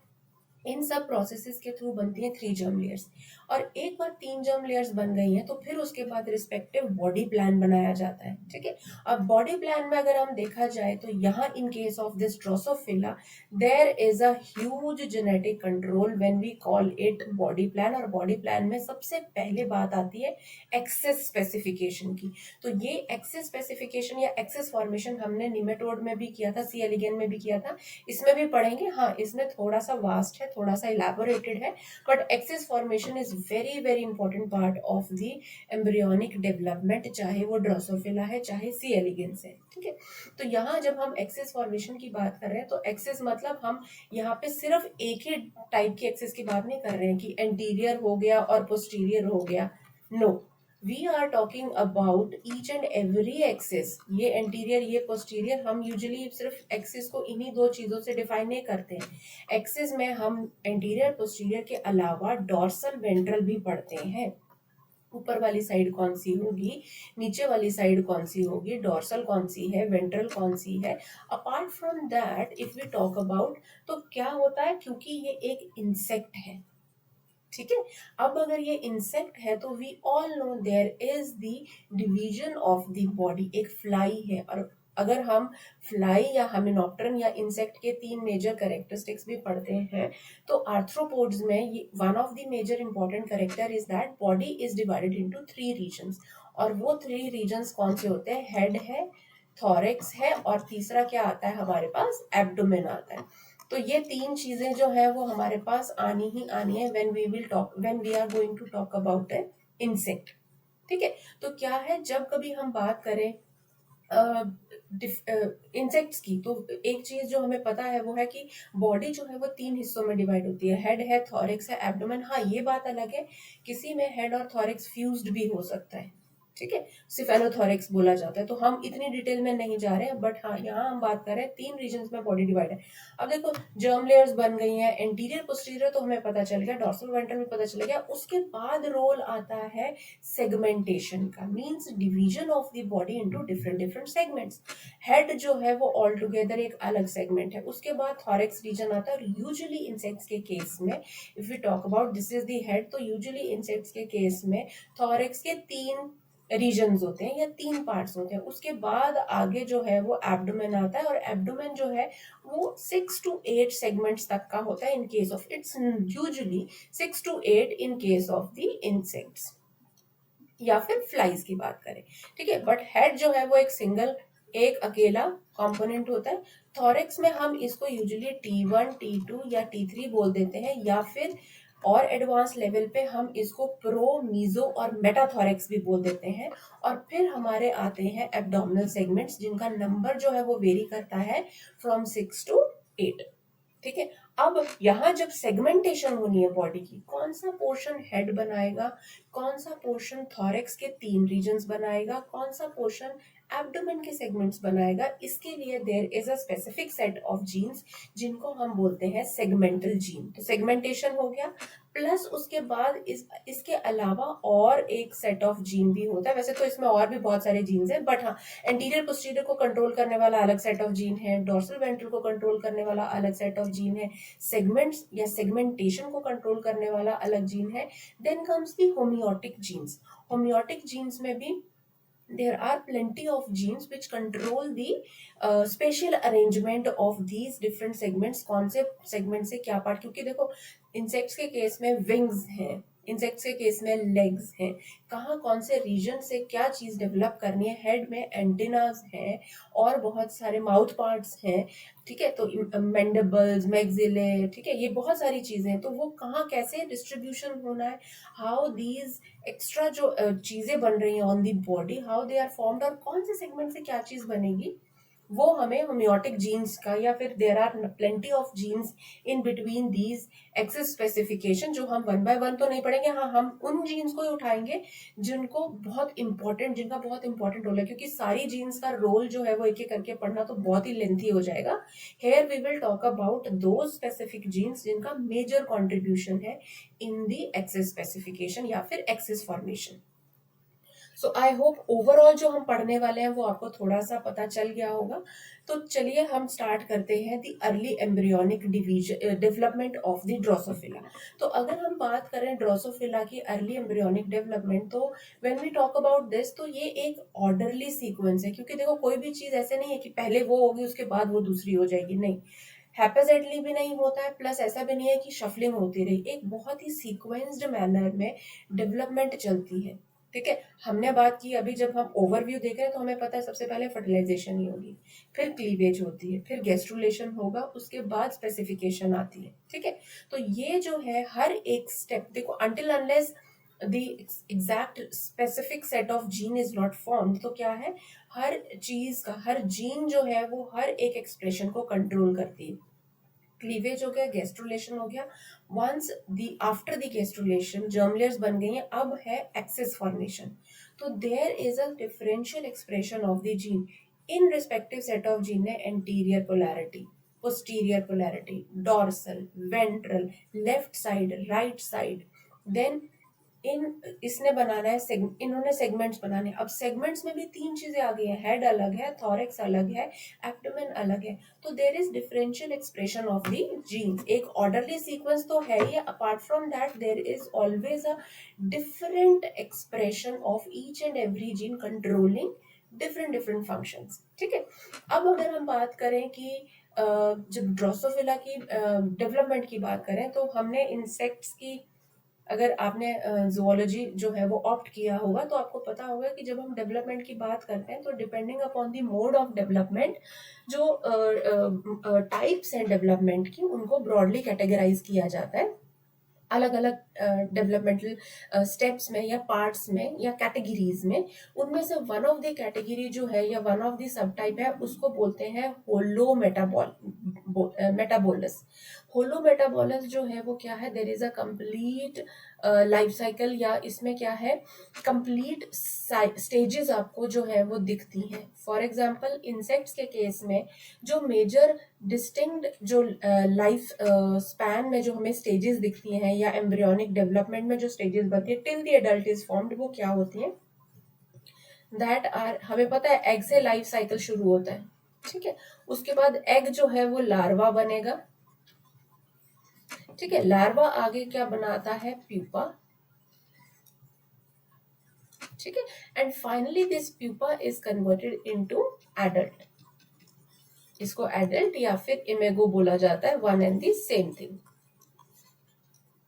इन सब प्रोसेसेस के थ्रू बनती हैं 3 जर्म लेयर्स। और एक बार 3 जर्म लेयर्स बन गई हैं तो फिर उसके बाद रिस्पेक्टिव बॉडी प्लान बनाया जाता है। ठीक है, अब बॉडी प्लान में अगर हम देखा जाए तो यहाँ in case of this drosophila there is a huge genetic control when we call it body plan. और बॉडी प्लान में सबसे पहले बात आती है एक्सेस स्पेसिफिकेशन की। तो ये एक्सेस स्पेसिफिकेशन या एक्सेस फॉर्मेशन हमने निमेटोड में भी किया था, सी एलिगेन में भी किया था, इसमें भी पढ़ेंगे। हाँ, इसमें थोड़ा सा वास्ट है, थोड़ा सा इलेबोरेटेड है, but axis formation is very very important part of the embryonic development, चाहे वो ड्रोसोफिला है चाहे सी एलिगेंस है। ठीक है, तो यहाँ जब हम एक्सेस फॉर्मेशन की बात कर रहे हैं तो एक्सेस मतलब हम यहाँ पे सिर्फ एक ही टाइप की एक्सेस की बात नहीं कर रहे हैं कि एंटीरियर हो गया और पोस्टीरियर हो गया। No, we are talking about each and every axis. ये एंटीरियर, ये पोस्टीरियर, हम यूजुअली सिर्फ एक्सिस को इन्हीं दो चीजों से डिफाइन नहीं करते हैं। एक्सिस में हम एंटीरियर पोस्टीरियर के अलावा डॉर्सल वेंट्रल भी पढ़ते हैं। ऊपर वाली साइड कौन सी होगी, नीचे वाली साइड कौन सी होगी, डॉर्सल कौन सी है, वेंट्रल कौन सी है। Apart from that if we talk about, तो क्या होता है, क्योंकि ये एक इंसेक्ट है, ठीक है, अब अगर ये इंसेक्ट है तो we all know there is the division of the body. एक फ्लाई है, और अगर हम फ्लाई या हाइमेनॉप्टरन या इंसेक्ट के 3 मेजर कैरेक्टरिस्टिक्स भी पढ़ते हैं तो आर्थ्रोपोड्स में ये one of the major important character is that body is divided into 3 regions. और वो 3 रीजन्स कौन से होते हैं? हेड है, थॉरेक्स है, और तीसरा क्या आता है हमारे पास? एब्डोमेन आता है। तो ये 3 चीजें जो है वो हमारे पास आनी ही आनी है when we are going to talk about an insect. ठीक है, तो क्या है, जब कभी हम बात करें इंसेक्ट्स की, तो एक चीज जो हमें पता है वो है कि बॉडी जो है वो 3 हिस्सों में डिवाइड होती है, हेड है, थॉरेक्स है, एब्डोमेन। हाँ, ये बात अलग है, किसी में हेड और थॉरेक्स फ्यूज्ड भी हो सकता है। ठीक है, सिफेलोथोरेक्स बोला जाता है, तो हम इतनी डिटेल में नहीं जा रहे हैं, बट हाँ यहाँ हम बात कर रहे हैं 3 रीजन्स में बॉडी डिवाइड है। अब देखो, जर्म लेयर्स बन गई हैं, एंटीरियर पोस्टीरियर तो हमें पता चल गया, डॉर्सल वेंट्रल भी पता चल गया। उसके बाद रोल आता है सेगमेंटेशन का, means division of the body into different different segments. Head जो है वो ऑल टुगेदर एक अलग सेगमेंट है, उसके बाद थॉरेक्स रीजन आता है। और यूजुअली इंसेक्ट्स के केस में if we talk about this is the head, तो यूजुअली इंसेक्ट्स के केस में थॉरेक्स के 3 रीजन्स होते हैं या 3 पार्ट्स होते हैं। उसके बाद आगे जो है वो एब्डोमेन आता है, और एब्डोमेन जो है वो 6 to 8 सेगमेंट्स तक का होता है in case of, it's usually 6 to 8 in case of the insects या फिर फ्लाइज की बात करें। ठीक है, बट हेड जो है वो एक सिंगल, एक अकेला कंपोनेंट होता है। थॉरेक्स में हम इसको यूजुअली T1, T2 या T3 बोल देते हैं, या फिर और एडवांस लेवल पे हम इसको प्रो, मीजो और मेटाथॉरेक्स भी बोल देते हैं। और फिर हमारे आते हैं एब्डोमिनल सेगमेंट्स, जिनका नंबर जो है वो वेरी करता है फ्रॉम 6 to 8। ठीक है, अब यहाँ जब सेगमेंटेशन होनी है बॉडी की, कौन सा पोर्शन हेड बनाएगा, कौन सा पोर्शन थॉरेक्स के 3 रीजन्स बनाएगा, कौन सा पोर्शन एब्डोमेन के सेगमेंट्स बनाएगा, इसके लिए there is a specific set of genes जिनको हम बोलते हैं सेगमेंटल जीन। तो सेगमेंटेशन हो गया, प्लस उसके बाद इसके अलावा और एक सेट ऑफ जीन भी होता है। वैसे तो इसमें और भी बहुत सारे जीन्स हैं, बट हाँ, एंटीरियर पोस्टीरियर को कंट्रोल करने वाला अलग सेट ऑफ जीन है, डॉर्सल वेंट्रल को कंट्रोल करने वाला अलग सेट ऑफ जीन है, सेगमेंट्स या सेगमेंटेशन को कंट्रोल करने वाला अलग जीन है। Then comes the homeotic genes. Homeotic genes में भी there are plenty of genes which control the spatial arrangement of these different segments. कौन से segment से क्या part, क्योंकि देखो insects के केस में wings हैं, इंसेक्ट्स के केस में लेग्स हैं, कहाँ कौन से रीजन से क्या चीज डेवलप करनी है, हेड में एंटेनास हैं और बहुत सारे माउथ पार्ट्स हैं, ठीक है, तो मैंडिबल्स, मैक्सिले, ठीक है, ये बहुत सारी चीजें हैं, तो वो कहाँ कैसे डिस्ट्रीब्यूशन होना है, हाउ दीज एक्स्ट्रा जो चीजें बन रही हैं on the body, how they are formed, और कौन से सेगमेंट से क्या चीज बनेगी, वो हमें होम्योटिक जीन्स का, या फिर there are plenty of genes in between these axis specification, जो हम वन बाय वन तो नहीं पढ़ेंगे, हाँ हम उन जीन्स को ही उठाएंगे जिनको बहुत इंपॉर्टेंट, जिनका बहुत इंपॉर्टेंट रोल है, क्योंकि सारी जीन्स का रोल जो है वो एक एक करके पढ़ना तो बहुत ही लेंथी हो जाएगा. Here we will talk about दो स्पेसिफिक जीन्स जिनका मेजर कॉन्ट्रीब्यूशन है इन दी एक्सेस स्पेसिफिकेशन या फिर axis formation. So I hope overall जो हम पढ़ने वाले हैं वो आपको थोड़ा सा पता चल गया होगा. तो चलिए हम स्टार्ट करते हैं the early embryonic division development of the Drosophila. तो अगर हम बात करें ड्रोसोफिला की अर्ली एम्ब्रियोनिक डेवलपमेंट, तो when we talk about this, तो ये एक ऑर्डरली सीक्वेंस है, क्योंकि देखो कोई भी चीज ऐसे नहीं है कि पहले वो होगी उसके बाद वो दूसरी हो जाएगी, नहीं, हैपेजेडली भी नहीं होता है, प्लस ऐसा भी नहीं है कि शफलिंग होती रही, एक बहुत ही सीक्वेंस्ड मैनर में डेवलपमेंट चलती है. ठीक है, हमने बात की अभी, जब हम ओवरव्यू देख रहे हैं तो हमें पता है सबसे पहले फर्टिलाइजेशन ही होगी, फिर क्लीवेज होती है, फिर गैस्ट्रुलेशन होगा, उसके बाद स्पेसिफिकेशन आती है. ठीक है, तो ये जो है हर एक स्टेप, देखो until unless the exact specific set of gene is not formed, तो क्या है, हर चीज का, हर जीन जो है वो हर एक एक्सप्रेशन को कंट्रोल करती है. क्लीवेज हो गया, गैस्ट्रुलेशन हो गया, once the after the gastrulation germ layers बन गई हैं, अब है एक्सेस फॉर्मेशन. तो there is a differential expression of the gene in respective set of gene है anterior polarity, posterior polarity, dorsal, ventral, left side, right side. Then in इसने बनाना है इन्होंने सेगमेंट्स बनाने हैं. अब सेगमेंट्स में भी तीन चीजें आ गई हैं, हेड अलग है, थॉरेक्स अलग है, एब्डोमेन अलग है. तो there is differential expression of the gene. एक ऑर्डरली सीक्वेंस तो है ही, apart from that there is always a different expression of each and every gene controlling different different functions. ठीक है, अब अगर हम बात करें कि जब ड्रोसोफिला की डेवलपमेंट की बात करें, तो हमने इंसेक्ट्स की, अगर आपने जुओलॉजी जो है वो ऑप्ट किया होगा तो आपको पता होगा कि जब हम डेवलपमेंट की बात करते हैं तो depending upon the mode of development, जो टाइप्स हैं डेवलपमेंट की, उनको ब्रॉडली कैटेगराइज किया जाता है अलग अलग डेवलपमेंटल स्टेप्स में या पार्ट्स में या कैटेगरीज में. उनमें से वन ऑफ द कैटेगरी जो है या one of the sub type है, उसको बोलते हैं होलो मेटाबोलस. होलो मेटाबोलस जो है वो क्या है, there is a complete life cycle, या इसमें क्या है, कंप्लीट स्टेजेस आपको जो है वो दिखती हैं. फॉर एग्जांपल इंसेक्ट्स के केस में जो मेजर डिस्टिंक्ट जो लाइफ स्पैन में जो हमें स्टेजेस दिखती हैं या एम्ब्रियोनिक डेवलपमेंट में जो स्टेजेस बनती है till the adult is formed, वो क्या होती हैं, दैट आर, हमें पता है एग से लाइफ साइकिल शुरू होता है. ठीक है, उसके बाद एग जो है वो लार्वा बनेगा. ठीक है, लार्वा आगे क्या बनाता है, प्यूपा. ठीक है, and finally this pupa is converted into adult. इसको एडल्ट या फिर इमेगो बोला जाता है, one and the same thing.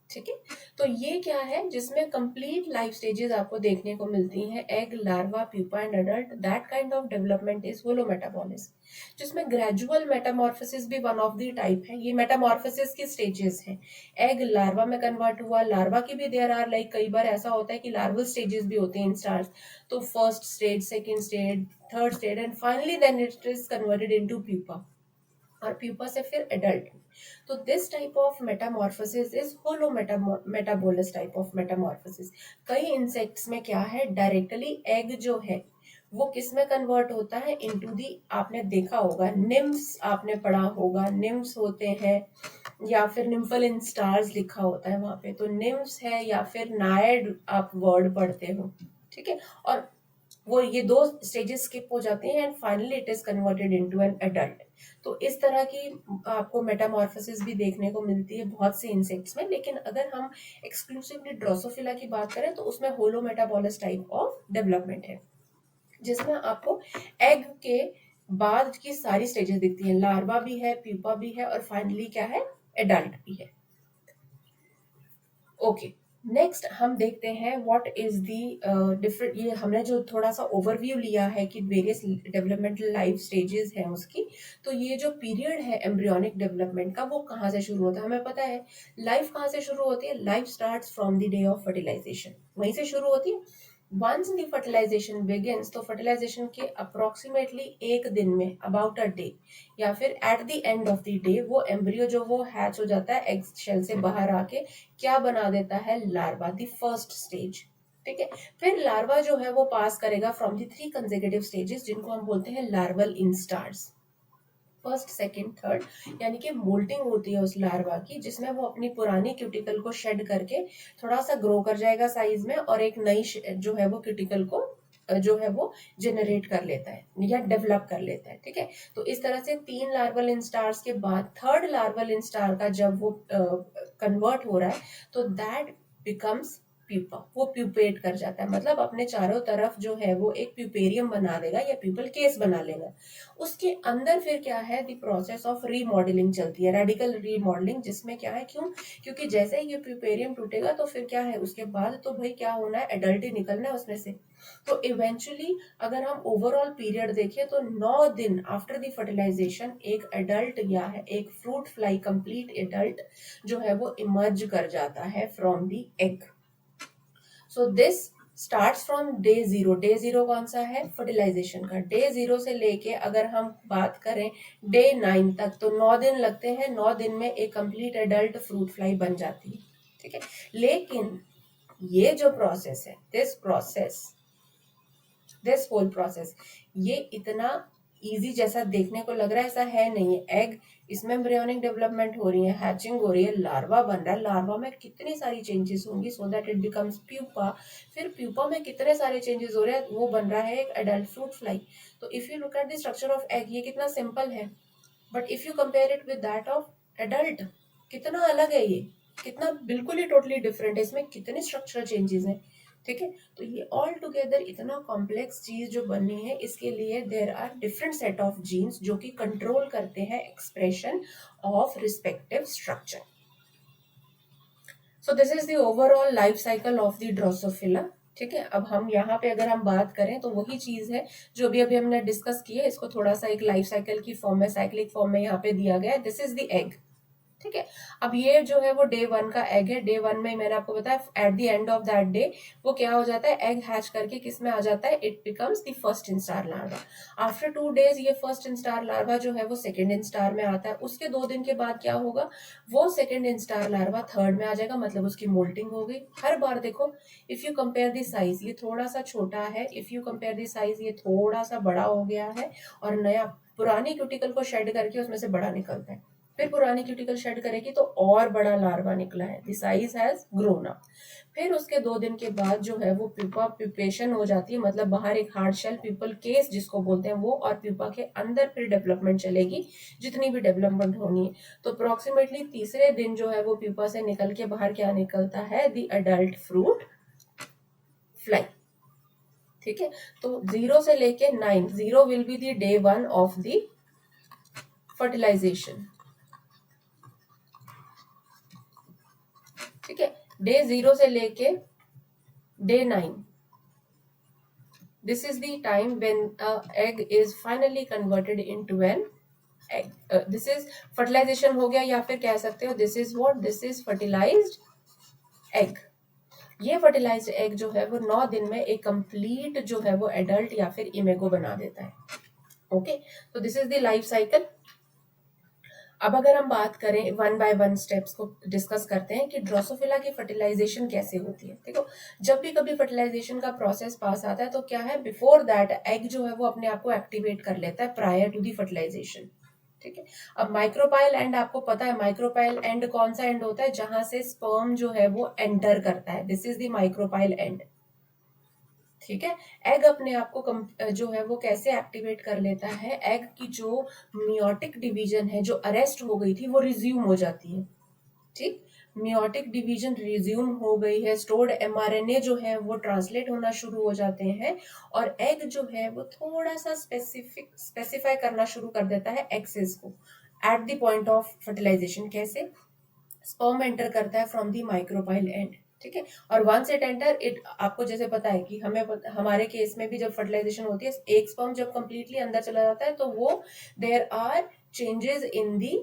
ठीक है, तो ये क्या है, जिसमें कंप्लीट लाइफ स्टेजेस आपको देखने को मिलती हैं, egg, larva, pupa and adult. That kind of development is holometabolism, जिसमें ग्रेजुअल मेटामॉर्फोसिस भी वन ऑफ द टाइप है. ये मेटामॉर्फोसिस की स्टेजेस हैं. एग लार्वा में कन्वर्ट हुआ, लार्वा की भी देयर आर, लाइक कई बार ऐसा होता है कि लार्वल स्टेजेस भी होते हैं इन स्टार्स. तो first stage, second stage, third stage, and finally then it is converted into pupa, और प्यूपा से फिर एडल्ट. तो this type of metamorphosis is holometabolous type of metamorphosis. कई इंसेक्ट्स में क्या है, डायरेक्टली एग जो है वो किस में कन्वर्ट होता है, इनटू दी, आपने देखा होगा निम्फ्स, आपने पढ़ा होगा निम्फ्स होते हैं, या फिर निम्फल इन स्टार्स लिखा होता है वहां पे, तो निम्फ्स है या फिर नायड आप वर्ड पढ़ते हो. ठीक है, और वो ये दो स्टेजेस स्किप हो जाते हैं and finally it is converted into an adult. तो इस तरह की आपको मेटामॉर्फोसिस भी देखने को मिलती है बहुत से इंसेक्ट्स में. लेकिन अगर हम एक्सक्लूसिवली ड्रोसोफिला की बात करें तो उसमें होलो मेटाबोलस टाइप ऑफ डेवलपमेंट है. जिसमें आपको एग के बाद की सारी स्टेजेस दिखती हैं। लार्वा भी है, प्यूपा भी है और फाइनली क्या है, एडल्ट भी है। ओके, नेक्स्ट हम देखते हैं व्हाट इज द डिफरेंट। ये हमने जो थोड़ा सा ओवरव्यू लिया है कि वेरियस डेवलपमेंटल लाइफ स्टेजेस हैं उसकी, तो ये जो पीरियड है एम्ब्रियोनिक डेवलपमेंट का वो कहाँ से शुरू होता है, हमें पता है लाइफ कहाँ से शुरू होती है, life starts from the day of fertilization, वहीं से शुरू होती है। वंस द फर्टिलाइजेशन बिगिंस, तो फर्टिलाइजेशन के अप्रोक्सीमेटली एक दिन में, अबाउट अ डे या फिर at the end of the day, वो एम्ब्रियो जो वो हैच हो जाता है एग शेल से बाहर आके क्या बना देता है, लार्वा, द फर्स्ट स्टेज। ठीक है, फिर लार्वा जो है वो पास करेगा फ्रॉम द 3 कंसेक्यूटिव स्टेजेस जिनको हम बोलते हैं लार्वल इंस्टार्स, फर्स्ट सेकंड थर्ड, यानी कि मोल्टिंग होती है उस लार्वा की, जिसमें वो अपनी पुरानी क्यूटिकल को शेड करके थोड़ा सा ग्रो कर जाएगा साइज में और एक नई जो है वो क्यूटिकल को जो है वो जनरेट कर लेता है या डेवलप कर लेता है। ठीक है, तो इस तरह से 3 लार्वल इंस्टार्स के बाद थर्ड लार्वल इंस्टार का जब वो कन्वर्ट हो रहा है तो दैट बिकम्स प्यूपा, वो प्यूपेट कर जाता है, मतलब अपने चारों तरफ जो है वो एक प्यूपेरियम बना देगा या प्यूपल केस बना लेगा। उसके अंदर फिर क्या है, द प्रोसेस ऑफ रीमॉडलिंग चलती है, रेडिकल रीमॉडलिंग, जिसमें क्या है, क्योंकि जैसे ही ये प्यूपेरियम टूटेगा तो फिर क्या है उसके बाद तो भाई क्या होना है, एडल्ट ही निकलना है उसमें से। तो इवेंचुअली अगर हम ओवरऑल पीरियड देखें तो 9 दिन आफ्टर द फर्टिलाइजेशन एक एडल्ट या है एक फ्रूट फ्लाई कंप्लीट एडल्ट जो है वो इमर्ज कर जाता है from the egg. So this starts from day 0। Day 0 कौन सा है, फर्टिलाइजेशन का। डे 0 से लेके अगर हम बात करें डे 9 तक तो 9 दिन लगते हैं, 9 दिन में एक कंप्लीट एडल्ट फ्रूट फ्लाई बन जाती है। ठीक है, लेकिन ये जो प्रोसेस है, दिस होल प्रोसेस, ये इतना इजी जैसा देखने को लग रहा है ऐसा है नहीं है। एग, इसमें एम्ब्रियोनिक डेवलपमेंट हो रही है, हैचिंग हो रही है, लार्वा बन रहा है, लार्वा में कितनी सारी चेंजेस होंगी so that it becomes pupa, फिर प्यूपा में कितने सारे चेंजेस हो रहे हैं, वो बन रहा है एक एडल्ट फ्रूट फ्लाई। तो if you look at the structure of egg, ये कितना सिंपल है, but if you compare it with that of adult, कितना अलग है ये, कितना बिल्कुल ही टोटली डिफरेंट है, इसमें कितने स्ट्रक्चरल चेंजेस हैं। ठीक है, तो ये ऑल टुगेदर इतना कॉम्प्लेक्स चीज जो बनी है, इसके लिए there are different set of genes जो कि कंट्रोल करते हैं expression of respective structure. So this is the overall life cycle of the drosophila. ठीक है, अब हम यहाँ पे अगर हम बात करें तो वही चीज है जो अभी अभी हमने डिस्कस की है, इसको थोड़ा सा एक लाइफ साइकिल की फॉर्म में, साइक्लिक फॉर्म में यहाँ पे दिया गया है। This is the egg. ठीक है, अब ये जो है वो डे 1 का एग है। डे 1 में मैंने आपको बताया eight the end of that day वो क्या हो जाता है, एग हैच करके किस में आ जाता है, it becomes the first instar larva. After 2 days ये फर्स्ट इंस्टार लार्वा जो है वो सेकंड इंस्टार में आता है। उसके 2 दिन के बाद क्या होगा, वो सेकंड इंस्टार लार्वा थर्ड में आ जाएगा, मतलब उसकी मोल्टिंग हो गई। हर बार देखो, if you compare the size, ये थोड़ा सा छोटा है, if you compare the size ये थोड़ा सा बड़ा हो गया है, और नया पुरानी क्यूटिकल को शेड करके उसमें से बड़ा निकलता है, फिर पुरानी क्यूटिकल शेड करेगी तो और बड़ा लार्वा निकला है, the size has grown up. फिर उसके 2 दिन के बाद जो है वो प्यूपा, प्यूपेशन हो जाती है, मतलब बाहर एक हार्ड शेल प्यूपल केस जिसको बोलते हैं वो, और प्यूपा के अंदर फिर डेवलपमेंट चलेगी जितनी भी डेवलपमेंट होनी है। तो अप्रोक्सीमेटली तीसरे दिन जो है वो प्यूपा से निकल के बाहर क्या निकलता है, द एडल्ट फ्रूट फ्लाई। ठीक है, तो 0 से लेके 9, 0 will be the day 1 of the fertilization. ठीक है, डे 0 से लेके day 9, this is the time when egg is finally converted into an egg. This is fertilization हो गया, या फिर कह सकते हो this is what, this is fertilized egg. ये फर्टिलाइज्ड एग जो है वो 9 दिन में एक कंप्लीट जो है वो एडल्ट या फिर इमेगो बना देता है। ओके, तो this is the life cycle. अब अगर हम बात करें 1 बाय 1 स्टेप्स को डिस्कस करते हैं कि ड्रोसोफिला की फर्टिलाइजेशन कैसे होती है। देखो, जब भी कभी फर्टिलाइजेशन का प्रोसेस पास आता है तो क्या है, बिफोर दैट एग जो है वो अपने आप को एक्टिवेट कर लेता है प्रायर टू दी फर्टिलाइजेशन। ठीक है, अब माइक्रोपाइल एंड आपको पता है, माइक्रोपाइल एंड कौन सा एंड होता है, जहां से स्पर्म जो है वो एंटर करता है, this is the micropyle and. ठीक है, एग अपने आप को जो है वो कैसे एक्टिवेट कर लेता है, एग की जो मियोटिक डिवीजन है जो अरेस्ट हो गई थी वो रिज्यूम हो जाती है। ठीक, मियोटिक डिवीजन रिज्यूम हो गई है, स्टोर्ड एमआरएनए जो है वो ट्रांसलेट होना शुरू हो जाते हैं और एग जो है वो थोड़ा सा स्पेसिफाई करना शुरू कर देता है एक्सेस को at the point of fertilization. कैसे? स्पर्म एंटर करता है फ्रॉम दी माइक्रोपाइल एंड, ठीक है। और वंस इट एंटर इट, आपको जैसे पता है कि हमारे केस में भी जब फर्टिलाइजेशन होती है, एक स्पर्म जब कंप्लीटली अंदर चला जाता है तो वो देयर आर चेंजेस इन दी,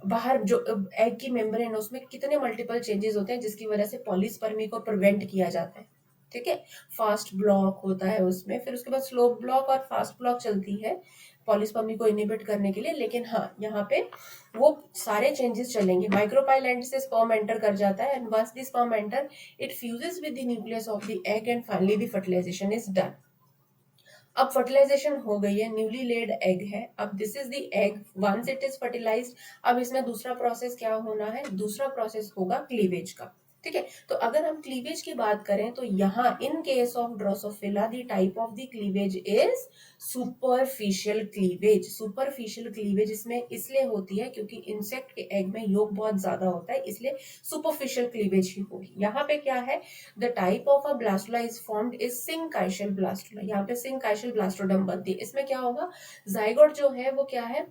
बाहर जो एग की मेम्ब्रेन उसमें कितने मल्टीपल चेंजेस होते हैं जिसकी वजह से पॉलीस्पर्मी को प्रिवेंट किया जाता है, ठीक है। फास्ट ब्लॉक होता है उसमें, फिर उसके बाद स्लो ब्लॉक और फास्ट ब्लॉक चलती है पॉलीस्पर्मी को इनहिबिट करने के लिए। लेकिन हाँ, यहाँ पे वो सारे चेंजेस चलेंगे। माइक्रोपाइल एंड से स्पर्म एंटर कर जाता है and once the sperm enter it fuses with the nucleus of the egg and finally the fertilization is done. अब फर्टिलाइजेशन हो गई है, न्यूली लेड एग है, अब this is the egg, once it is fertilized. अब इसमें दूसरा process क्या होना है? दूसरा प्रोसेस होगा क्लीवेज का, ठीक है। तो अगर हम क्लीवेज की बात करें तो यहाँ in case of Drosophila the type of the cleavage is superficial cleavage. Superficial cleavage इसमें इसलिए होती है क्योंकि इंसेक्ट के एग में योग बहुत ज्यादा होता है, इसलिए सुपरफिशियल क्लीवेज ही होगी। यहाँ पे क्या है? The type of a blastula is formed is syncytial blastula. यहाँ पे सिंकाइशियल ब्लास्टोडम बनती है। इसमें क्या होगा? जाइगोट जो है वो क्या है?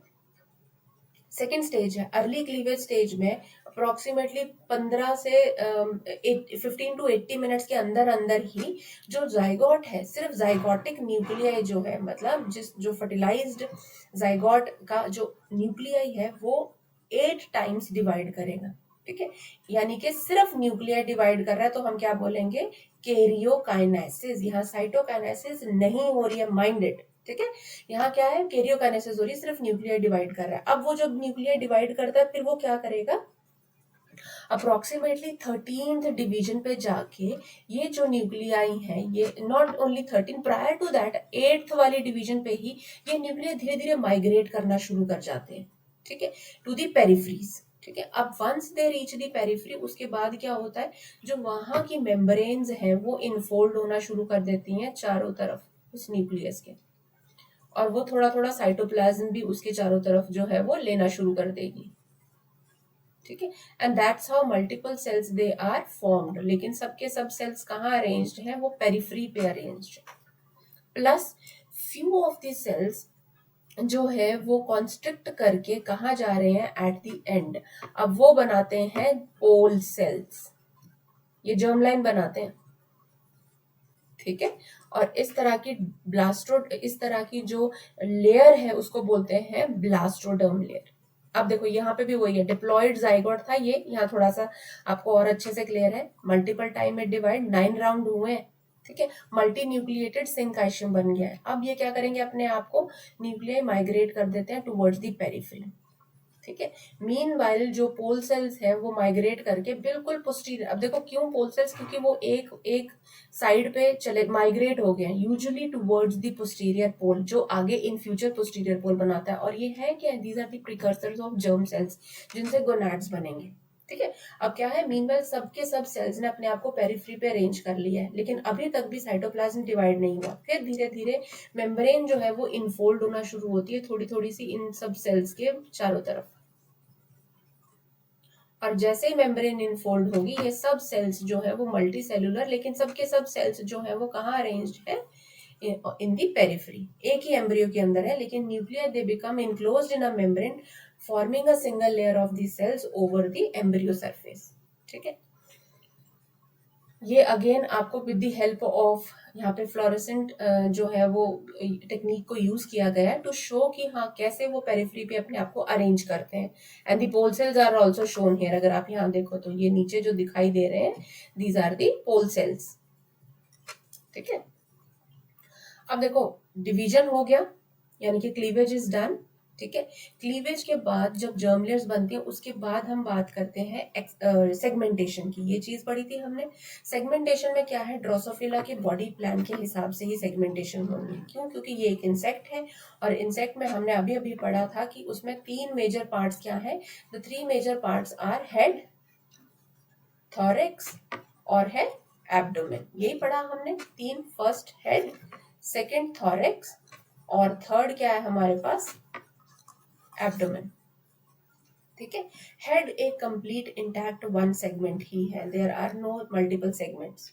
सेकेंड स्टेज है। अर्ली क्लीवेज स्टेज में अप्रोक्सीमेटली 15 से 15 टू 80 मिनट्स के अंदर अंदर ही जो जाइगोट है, सिर्फ जाइगोटिक न्यूक्लियाई जो है, मतलब जो फर्टिलाइज्ड जाइगोट का जो न्यूक्लियाई है वो 8 टाइम्स डिवाइड करेगा, ठीक है। यानी कि सिर्फ न्यूक्लियाई डिवाइड कर रहा है तो हम क्या बोलेंगे? कैरियोकाइनेसिस। यहाँ साइटोकाइनेसिस नहीं हो रही है, माइंडेड, ठीक है। यहाँ क्या है? कैरियोकाइनेसिस हो रही है, सिर्फ न्यूक्लियर डिवाइड कर रहा है। अब वो जब न्यूक्लियर डिवाइड करता है फिर वो क्या करेगा? अप्रोक्सीमेटली 13th डिवीजन पे जाके ये जो न्यूक्लियाई है, ये not only 13, prior to that 8th वाली डिवीजन पे ही ये न्यूक्लियर धीरे धीरे माइग्रेट करना शुरू कर जाते हैं, ठीक है, टू दी पेरिफ्रीज, ठीक है। अब once they reach the periphery, उसके बाद क्या होता है? जो वहां की मेम्ब्रेन्स हैं वो इनफोल्ड होना शुरू कर देती हैं चारों तरफ उस न्यूक्लियस के, और वो थोड़ा थोड़ा साइटोप्लाज्म भी उसके चारों तरफ जो है वो लेना शुरू कर देगी, ठीक है। And that's how multiple cells they are formed. लेकिन सबके सब सेल्स कहाँ अरेंज्ड हैं? वो पेरिफ्री पे अरेंज्ड है। Plus few of the cells जो है वो कॉन्स्ट्रिक्ट करके कहाँ जा रहे हैं? At the end. अब वो बनाते हैं पोल सेल्स, ये जर्म लाइन बनाते हैं, ठीक है। और इस तरह की इस तरह की जो लेयर है उसको बोलते हैं ब्लास्टोडर्म लेयर। अब देखो यहाँ पे भी वही है, डिप्लॉयड जाइगोट था ये, यहाँ थोड़ा सा आपको और अच्छे से क्लियर है। मल्टीपल टाइम में डिवाइड 9 राउंड हुए हैं, ठीक है। मल्टी न्यूक्लिएटेड सिंकाइशियम बन गया है। अब ये क्या करेंगे? अपने आप को न्यूक्लियाई माइग्रेट कर देते हैं टुवर्ड्स द पेरिफेरी, ठीक है। मीनवाइल जो पोल सेल्स है वो माइग्रेट करके बिल्कुल पोस्टीरियर, अब देखो क्यों पोल सेल्स? क्योंकि वो एक एक साइड पे चले माइग्रेट हो गए हैं, यूजुअली टुवर्ड्स द पोस्टीरियर पोल, जो आगे इन फ्यूचर पोस्टीरियर पोल बनाता है। और ये है क्या? These are the precursors of germ cells जिनसे गोनाड्स बनेंगे, ठीक है। अब क्या है? मीनवाइल सबके सब सेल्स ने अपने आप को पेरिफ्री पे अरेंज कर लिया है, लेकिन अभी तक भी साइटोप्लाज्म डिवाइड नहीं हुआ। फिर धीरे धीरे मेम्ब्रेन जो है वो इनफोल्ड होना शुरू होती है थोड़ी थोड़ी सी इन सब सेल्स के चारों तरफ, और जैसे ही मेम्ब्रेन इनफोल्ड होगी ये सब सेल्स जो है वो मल्टी सेलुलर, लेकिन सबके सब सेल्स जो है वो कहाँ अरेंज्ड है? In the periphery. एक ही एम्ब्रियो के अंदर है, लेकिन nuclear they become enclosed in a membrane forming a single layer of the cells over the embryo surface, ठीक है। ये अगेन आपको विद द हेल्प ऑफ यहाँ पे फ्लोरेसेंट जो है वो टेक्निक को यूज किया गया है टू शो कि हाँ कैसे वो पेरिफेरी पे अपने आप को अरेंज करते हैं। And the pole cells are also shown here. अगर आप यहाँ देखो तो ये नीचे जो दिखाई दे रहे हैं, these are the pole cells, ठीक है। अब देखो डिवीजन हो गया, यानी कि क्लीवेज इज डन, ठीक है। क्लीवेज के बाद जब जर्म लेयर्स बनती हैं उसके बाद हम बात करते हैं सेगमेंटेशन की। ये चीज पढ़ी थी हमने। सेगमेंटेशन में क्या है? ड्रोसोफिला के बॉडी प्लान के हिसाब से ही सेगमेंटेशन होगी। क्यों? क्योंकि ये एक इंसेक्ट है, और इंसेक्ट में हमने अभी अभी पढ़ा था कि उसमें 3 मेजर पार्ट्स क्या है? The 3 major parts are head, thorax और है एब्डोमेन। यही पढ़ा हमने 3, फर्स्ट हेड, सेकेंड थॉरेक्स और थर्ड क्या है हमारे पास? एब्डोमेन, ठीक है। हेड एक कंप्लीट इंटैक्ट वन सेगमेंट ही है, there are no multiple segments.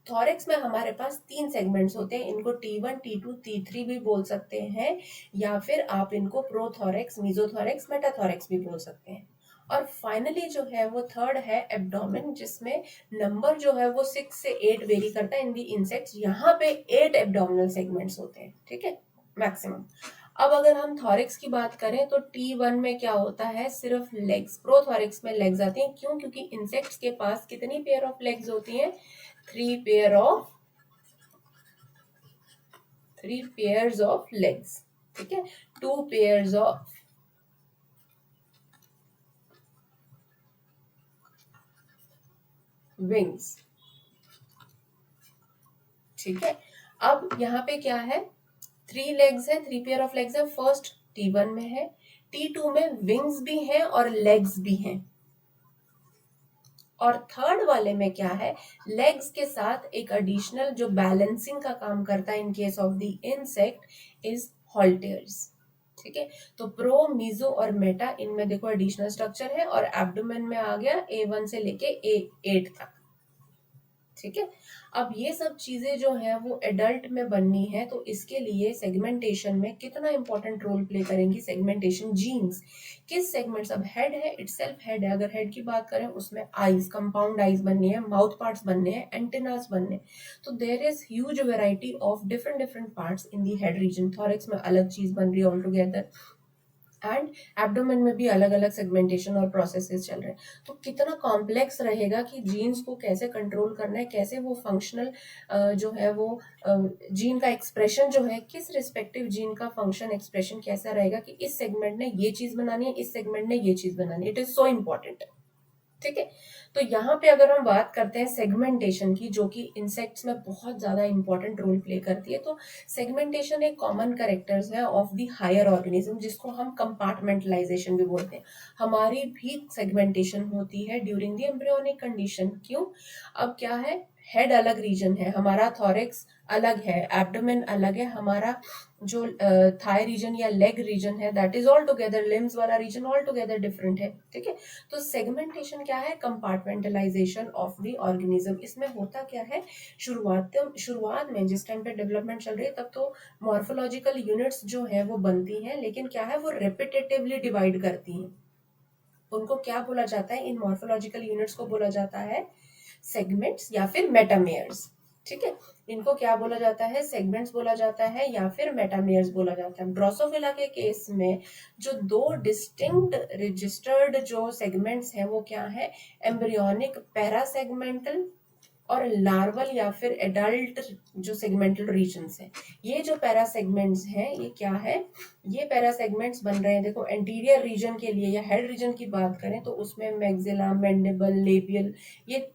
Thorax में हमारे पास 3 सेगमेंट्स होते हैं, इनको T1, T2, T3 भी बोल सकते हैं, या फिर आप इनको प्रोथॉरेक्स, मीजोथॉरेक्स, मेटाथॉरेक्स भी बोल सकते हैं। और फाइनली जो है वो थर्ड है एब्डोमेन, जिसमें नंबर जो है वो 6 से 8 वेरी करता है इन दी इंसेक्ट्स। यहाँ पे 8 एब्डोमिनल सेगमेंट्स होते हैं, ठीक है, मैक्सिमम। अब अगर हम थॉरिक्स की बात करें तो T1 में क्या होता है, सिर्फ लेग्स। प्रोथॉरिक्स में लेग्स आती हैं, क्यों? क्योंकि इंसेक्ट्स के पास कितनी पेयर ऑफ लेग्स होती हैं? 3 pairs of legs, ठीक है, 2 pairs of wings, ठीक है। अब यहाँ पे क्या है, 3 legs है, 3 pair of legs है। फर्स्ट T1 में है, T2 में विंग्स भी हैं और लेग्स भी हैं, और थर्ड वाले में क्या है, लेग्स के साथ एक एडिशनल जो बैलेंसिंग का काम करता है in case of the insect is halteres, ठीक है। तो प्रो, मीजो और मेटा, इनमें देखो एडिशनल स्ट्रक्चर है, और एब्डोमेन में आ गया A1 से लेके A8 तक, ठीक है। अब ये सब चीजें जो है वो एडल्ट में बननी है, तो इसके लिए सेगमेंटेशन में कितना इंपॉर्टेंट रोल प्ले करेंगी सेगमेंटेशन जीन्स। किस सेगमेंट्स, अब हेड है, इटसेल्फ हेड है, अगर हेड की बात करें उसमें आईज, कंपाउंड आईज बननी है, माउथ पार्ट्स बनने हैं, एंटेनास बनने, तो there is huge variety of different different parts in the head region. Thorax में अलग चीज बन रही है ऑल टुगेदर, एंड एब्डोमेन में भी अलग अलग सेगमेंटेशन और प्रोसेसेस चल रहे हैं। तो कितना कॉम्प्लेक्स रहेगा कि जीन्स को कैसे कंट्रोल करना है, कैसे वो फंक्शनल जो है वो जीन का एक्सप्रेशन जो है, किस रिस्पेक्टिव जीन का फंक्शन एक्सप्रेशन कैसा रहेगा कि इस सेगमेंट ने ये चीज बनानी है, इस सेगमेंट ने ये चीज बनानी है। इट इज सो इम्पोर्टेंट, ठीक है। तो यहाँ पे अगर हम बात करते हैं सेगमेंटेशन की, जो कि इंसेक्ट्स में बहुत ज्यादा इंपॉर्टेंट रोल प्ले करती है, तो सेगमेंटेशन एक कॉमन कैरेक्टर्स है ऑफ द हायर ऑर्गेनिज्म, जिसको हम कंपार्टमेंटलाइजेशन भी बोलते हैं। हमारी भी सेगमेंटेशन होती है ड्यूरिंग द एम्ब्रियोनिक कंडीशन। क्यों? अब क्या है, हेड अलग रीजन है हमारा, थॉरेक्स अलग है, एब्डोमेन अलग है हमारा, जो थाई रीजन या लेग रीजन है that is all together, limbs वाला रीजन ऑल टुगेदर डिफरेंट है, ठीक है। तो सेगमेंटेशन क्या है, कंपार्टमेंटलाइजेशन ऑफ द ऑर्गेनिज्म। इसमें होता क्या है, शुरुआत में जिस टाइम पे डेवलपमेंट चल रही है तब तो मॉर्फोलॉजिकल यूनिट्स जो है वो बनती हैं, लेकिन क्या है वो रेपिटेटिवली डिवाइड करती हैं। उनको क्या बोला जाता है, इन मॉर्फोलॉजिकल यूनिट्स को बोला जाता है सेगमेंट्स या फिर मेटामेयर्स, ठीक है। इनको क्या बोला जाता है, सेगमेंट्स बोला जाता है या फिर मेटामेयर्स बोला जाता है। ड्रोसोफिला के केस में जो 2 डिस्टिंक्ट रजिस्टर्ड जो सेगमेंट्स हैं वो क्या है, एम्ब्रियोनिक पैरासेगमेंटल और लार्वल या फिर एडल्ट जो सेगमेंटल रीजन्स हैं। ये जो पैरासेगमेंट्स हैं ये क्या है, ये पैरासेगमेंट्स बन रहे हैं, देखो एंटीरियर रीजन के लिए या हेड रीजन की बात करें तो उसमें मैक्सिला, मैंडिबल, लेबियल, ये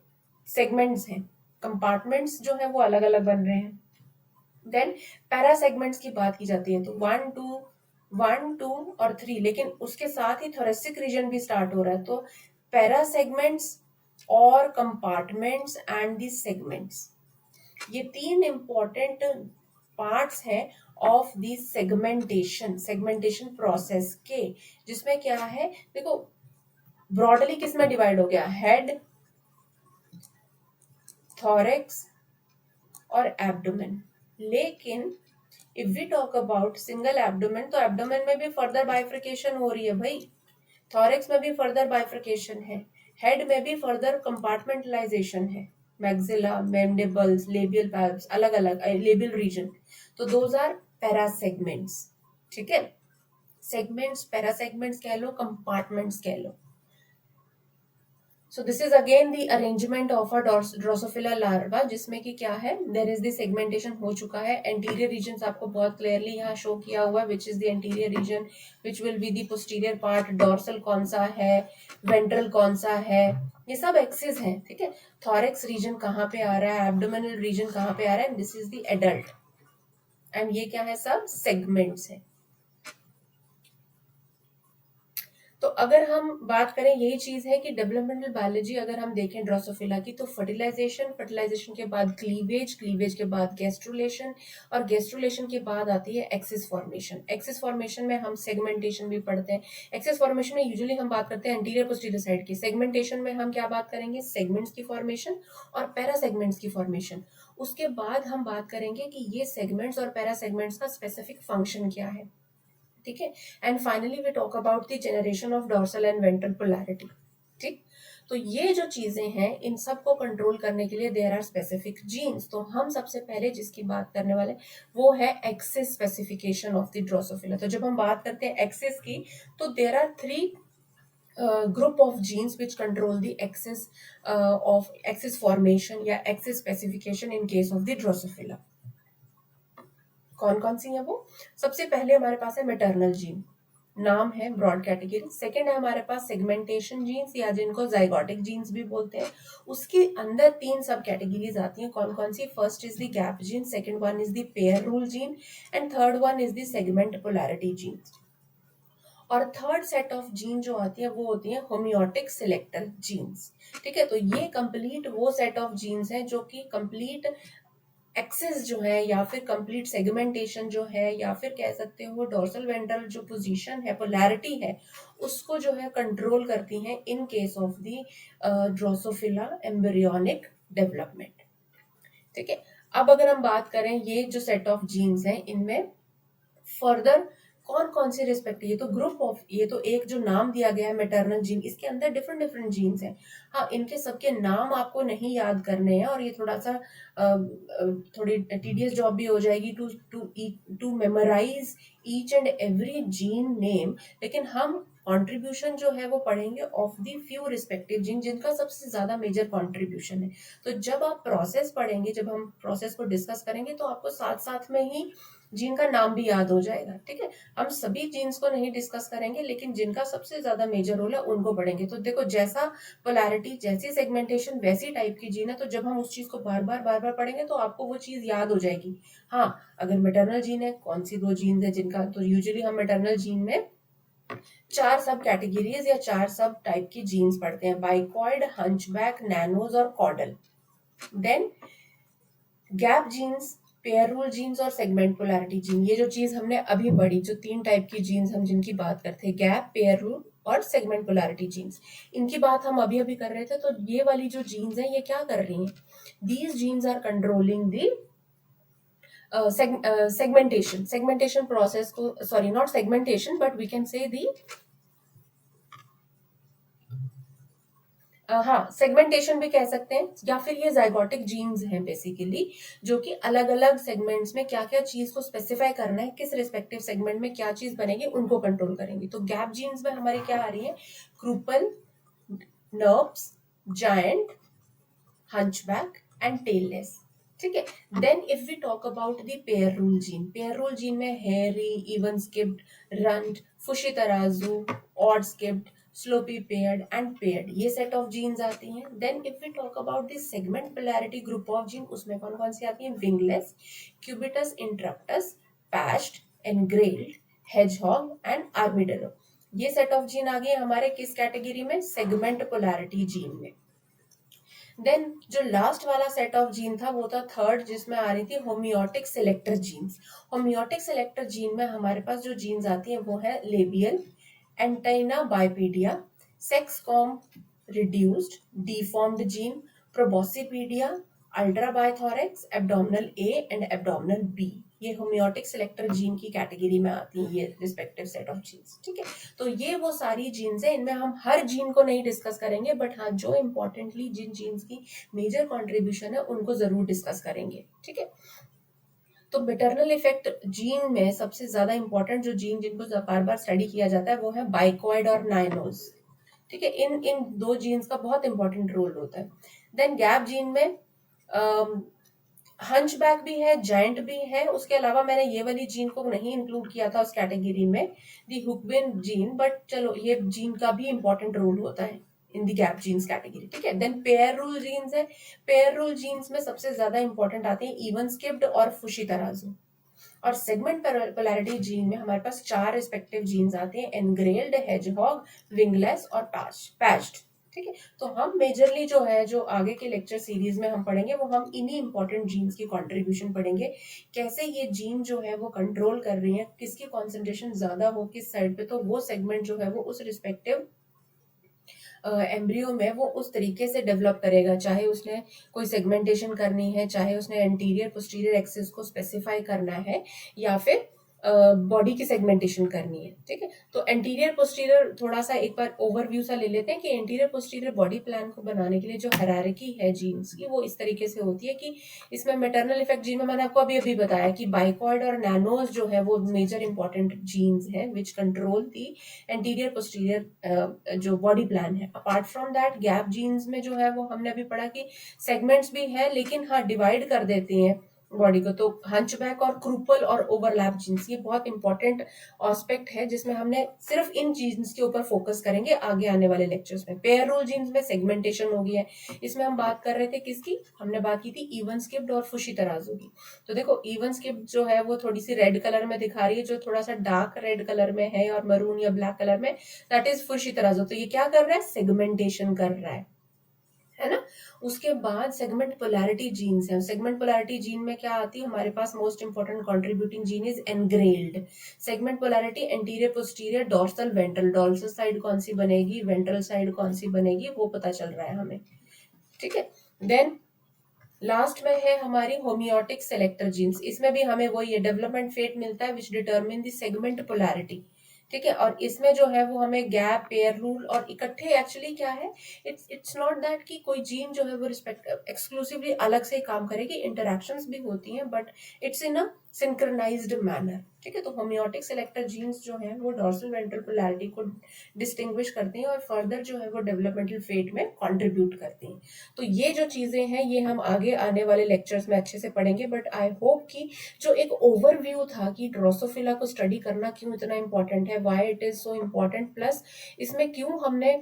सेगमेंट्स हैं। कंपार्टमेंट्स जो है वो अलग अलग बन रहे हैं। देन पैरासेगमेंट्स की बात की जाती है तो 1, 2 और 3, लेकिन उसके साथ ही थोरेसिक रीजन भी स्टार्ट हो रहा है। तो पैरासेगमेंट्स और कंपार्टमेंट्स एंड दी सेगमेंट्स, ये 3 इंपॉर्टेंट पार्ट्स हैं ऑफ दी सेगमेंटेशन प्रोसेस के, जिसमें क्या है, देखो ब्रॉडली किस में डिवाइड हो गया, हेड, थॉरेक्स और एब्डोमेन। लेकिन if we talk about single abdomen, तो एब्डोमेन में भी फर्दर बाइफ्रिकेशन हो रही है भाई, थॉरेक्स में भी फर्दर बाइफ्रिकेशन है, हेड में भी फर्दर कंपार्टमेंटलाइजेशन है, मैक्सिला, मैंडिबल्स, लेबियल पैल्प्स अलग अलग, लेबियल रीजन, तो दोज आर पैरासेगमेंट्स, ठीक है। सेगमेंट्स, पैरासेगमेंट्स कह लो, कंपार्टमेंट्स कह लो। So this is again the arrangement of a Drosophila larva, जिसमें कि क्या है, there is the segmentation हो चुका है। anterior regions आपको बहुत clearly यहाँ show किया हुआ है, which is the anterior region, which will be the posterior part, dorsal कौन सा है, ventral कौन सा है, ये सब axis हैं, ठीक है। thorax region कहाँ पे आ रहा है, abdominal region कहाँ पे आ रहा है, this is the adult, and ये क्या है, सब segments है। तो अगर हम बात करें, यही चीज है कि डेवलपमेंटल बायोलॉजी अगर हम देखें ड्रोसोफिला की, तो फर्टिलाइजेशन के बाद क्लीवेज के बाद गैस्ट्रुलेशन, और गैस्ट्रुलेशन के बाद आती है एक्सिस फॉर्मेशन। एक्सिस फॉर्मेशन में हम सेगमेंटेशन भी पढ़ते हैं। एक्सिस फॉर्मेशन में यूजुअली हम बात करते हैं एंटीरियर पोस्टीरियर साइड की। सेगमेंटेशन में हम क्या बात करेंगे, सेगमेंट्स की फॉर्मेशन और पैरा सेगमेंट्स की फॉर्मेशन। उसके बाद हम बात करेंगे कि ये सेगमेंट्स और पैरा सेगमेंट्स का स्पेसिफिक फंक्शन क्या है, ठीक है। And finally we talk about the generation of dorsal and ventral polarity, ठीक। तो ये जो चीजें हैं, इन सब को कंट्रोल करने के लिए देयर आर स्पेसिफिक जीन्स। तो हम सबसे पहले जिसकी बात करने वाले वो है axis specification of the Drosophila. तो जब हम बात करते हैं एक्सिस की, तो there are three group of genes which control the axis formation या axis specification in case of the Drosophila। कौन कौन सी है वो? सबसे पहले हमारे पास है मैटरनल जीन, नाम है ब्रॉड कैटेगरी। सेकंड है हमारे पास सेगमेंटेशन जीन्स या जिनको जाइगोटिक जीन्स भी बोलते हैं। उसके अंदर तीन सब कैटेगरीज आती हैं। कौन कौन सी? First is the gap gene, second one is the pair rule gene, and third one is the segment polarity gene. और थर्ड सेट ऑफ जीन जो आती है वो होती है होमियोटिक सिलेक्टर जीन्स, ठीक है। तो ये कंप्लीट वो सेट ऑफ जीन्स है जो कि कंप्लीट एक्सेस जो है या फिर कंप्लीट सेगमेंटेशन जो है या फिर कह सकते हो डोर्सल वेंट्रल जो पोजीशन है, पोलैरिटी है, उसको जो है कंट्रोल करती हैं इन case of the Drosophila embryonic development, ठीक है। अब अगर हम बात करें ये जो सेट ऑफ जीन्स हैं, इनमें फर्दर कौन कौन से रिस्पेक्ट, ये तो ग्रुप ऑफ, ये तो एक जो नाम दिया गया है मैटरनल जीन, इसके अंदर डिफरेंट डिफरेंट जीन्स हैं। हाँ, इनके सबके नाम आपको नहीं याद करने हैं, और ये थोड़ा सा थोड़ी टीडियस जॉब भी हो जाएगी to to to memorize each and every gene name. लेकिन हम कंट्रीब्यूशन जो है वो पढ़ेंगे of the few respective gene जिनका सबसे ज्यादा मेजर कंट्रीब्यूशन है। तो जब आप प्रोसेस पढ़ेंगे, जब हम प्रोसेस को डिस्कस करेंगे, तो आपको साथ साथ में ही जीन का नाम भी याद हो जाएगा, ठीक है। हम सभी जीन्स को नहीं डिस्कस करेंगे, लेकिन जिनका सबसे ज्यादा मेजर रोल है उनको पढ़ेंगे। तो देखो, जैसा पोलैरिटी, जैसी सेगमेंटेशन, वैसी टाइप की जीन है। तो जब हम उस चीज को बार बार पढ़ेंगे तो आपको वो चीज याद हो जाएगी। हाँ, अगर मैटरनल जीन है, कौन सी दो जीन है जिनका, तो यूजुअली हम मैटरनल जीन में चार सब कैटेगरीज या चार सब टाइप की जीन्स पढ़ते हैं: बाइकॉइड, हंचबैक, नैनोज और caudal. Then gap genes, pair rule genes और सेगमेंट पोलैरिटी जीन। ये जो चीज हमने अभी पढ़ी, जो तीन टाइप की जीन्स हम जिनकी बात करते हैं, गैप, पेयर रूल और सेगमेंट पोलैरिटी जीन्स, इनकी बात हम अभी अभी कर रहे थे। तो ये वाली जो जीन्स हैं, ये क्या कर रही हैं? These genes are controlling the segmentation process को, sorry not segmentation but we can say the हाँ, सेगमेंटेशन भी कह सकते हैं, या फिर ये जाइगोटिक जीन्स हैं बेसिकली, जो कि अलग अलग सेगमेंट्स में क्या क्या चीज को स्पेसिफाई करना है, किस रिस्पेक्टिव सेगमेंट में क्या चीज बनेगी, उनको कंट्रोल करेंगी। तो गैप जीन्स में हमारी क्या आ रही है? Kruppel, knirps, giant, hunchback and tailless, ठीक है। Then if we talk about the pair rule gene, pair rule gene में hairy, even skipped, runt, fushi tarazu, odd skipped, sloppy paired and paired, ये सेट ऑफ जीन्स आती हैं। Then if we talk about the segment polarity group of gene, उसमें कौन कौन सी आती हैं? Wingless, cubitus interruptus, patched, engrailed, hedgehog and armadillo. ये सेट ऑफ जीन आ गए हमारे किस कैटेगरी में? सेगमेंट पोलैरिटी जीन में। देन जो लास्ट वाला सेट ऑफ जीन था वो था थर्ड, जिसमें आ रही थी homeotic selector genes. Homeotic selector gene में हमारे पास जो जीन्स आती हैं वो है labial, antennapedia, sex combs reduced, deformed gene, proboscipedia, ultrabithorax, abdominal A and abdominal B. ये होमियोटिक सिलेक्टर जीन की कैटेगरी में आती हैं, ये रिस्पेक्टिव सेट ऑफ जीन्स, ठीक है। तो ये वो सारी जीन्स है, इनमें हम हर जीन को नहीं डिस्कस करेंगे, बट हाँ, जो इम्पोर्टेंटली जिन जीन्स की मेजर कंट्रीब्यूशन है उनको जरूर डिस्कस करेंगे, ठीक है। तो मैटरनल इफेक्ट जीन में सबसे ज्यादा इंपॉर्टेंट जो जीन जिनको बार बार स्टडी किया जाता है वो है बाइकॉइड और नाइनोज, ठीक है। इन इन दो जीन्स का बहुत इंपॉर्टेंट रोल होता है। देन गैप जीन में हंचबैक भी है, जायंट भी है। उसके अलावा मैंने ये वाली जीन को नहीं इंक्लूड किया था उस कैटेगरी में, दी हुकबिन जीन, बट चलो ये जीन का भी इंपॉर्टेंट रोल होता है in the gap jeans category, ठीक है। देन पेयर रूल जीन्स है। पेयर रूल जीन्स में सबसे ज्यादा इंपॉर्टेंट आते हैं इवन स्किप्ड और फुशी तराजू। और सेगमेंट पोलैरिटी जीन में हमारे पास 4 रिस्पेक्टिव जीन्स आते हैं, एनग्रेल्ड, हेजहॉग, विंगलेस और पैच्ड। ठीक है, तो हम मेजरली जो है, जो आगे के लेक्चर सीरीज में हम पढ़ेंगे, वो हम इन्हीं इंपॉर्टेंट जीन्स की कंट्रीब्यूशन पढ़ेंगे, कैसे ये जीन जो है वो कंट्रोल कर रही है, किसकी कॉन्सेंट्रेशन ज्यादा हो किस साइड पे, तो वो सेगमेंट जो है वो उस रिस्पेक्टिव एम्ब्रियो में वो उस तरीके से डेवलप करेगा, चाहे उसने कोई सेगमेंटेशन करनी है, चाहे उसने एंटीरियर पोस्टीरियर एक्सिस को स्पेसिफाई करना है, या फिर बॉडी की सेगमेंटेशन करनी है। ठीक है, तो एंटीरियर पोस्टीरियर थोड़ा सा एक बार ओवरव्यू सा ले लेते हैं कि एंटीरियर पोस्टीरियर बॉडी प्लान को बनाने के लिए जो हायरार्की है जीन्स की, वो इस तरीके से होती है कि इसमें मैटरनल इफेक्ट जीन में मैंने आपको अभी अभी बताया कि बाइकॉइड और नैनोज जो है वो मेजर इंपॉर्टेंट जीन्स है which control the anterior posterior जो बॉडी प्लान है। Apart from that gap jeans में जो है वो हमने अभी पढ़ा कि सेगमेंट्स भी है, लेकिन हाँ डिवाइड कर देती हैं बॉडी को। तो हंचबैक और क्रूपल और ओवरलैप जीन्स, ये बहुत इंपॉर्टेंट एस्पेक्ट है जिसमें हमने सिर्फ इन जीन्स के ऊपर फोकस करेंगे आगे आने वाले लेक्चर्स में। पेयर रूल जीन्स में सेगमेंटेशन हो गई है, इसमें हम बात कर रहे थे किसकी, हमने बात की थी इवन स्किप्ड और फुशी तराजू की। तो देखो इवन स्किप्ड जो है वो थोड़ी सी रेड कलर में दिखा रही है, जो थोड़ा सा डार्क रेड कलर में है और मरून या ब्लैक कलर में, दैट इज फुशी तराजू। तो ये क्या कर रहा है, सेगमेंटेशन कर रहा है ना। उसके बाद सेगमेंट पोलैरिटी जीन्स है। सेगमेंट पोलैरिटी जीन में क्या आती है हमारे पास, most important contributing gene is engrailed. Segment polarity anterior posterior dorsal ventral, dorsal side कौन सी बनेगी, वेंट्रल साइड कौन सी बनेगी, वो पता चल रहा है हमें। ठीक है, देन लास्ट में है हमारी होमियोटिक सेलेक्टर जीन्स। इसमें भी हमें वो ये डेवलपमेंट फेट मिलता है विच डिटरमिन द सेगमेंट पोलैरिटी। ठीक है, और इसमें जो है वो हमें गैप, पेयर रूल और इकट्ठे, एक्चुअली क्या है, इट्स नॉट दैट कि कोई जीन जो है वो रिस्पेक्ट एक्सक्लूसिवली अलग से काम करेगी, इंटरैक्शंस भी होती हैं, but it's in a synchronized manner. ठीक है, तो होमियोटिक सेलेक्टर जीन्स जो है वो डॉर्सल वेंट्रल पोलैरिटी को डिस्टिंग्विश करती हैं और फर्दर जो है वो डेवलपमेंटल फेट में कंट्रीब्यूट करती हैं। तो ये जो चीजें हैं ये हम आगे आने वाले लेक्चर्स में अच्छे से पढ़ेंगे, बट आई होप कि जो एक ओवरव्यू था कि ड्रोसोफिला को स्टडी करना क्यों इतना इंपॉर्टेंट है, why it is so important, plus इसमें क्यों हमने,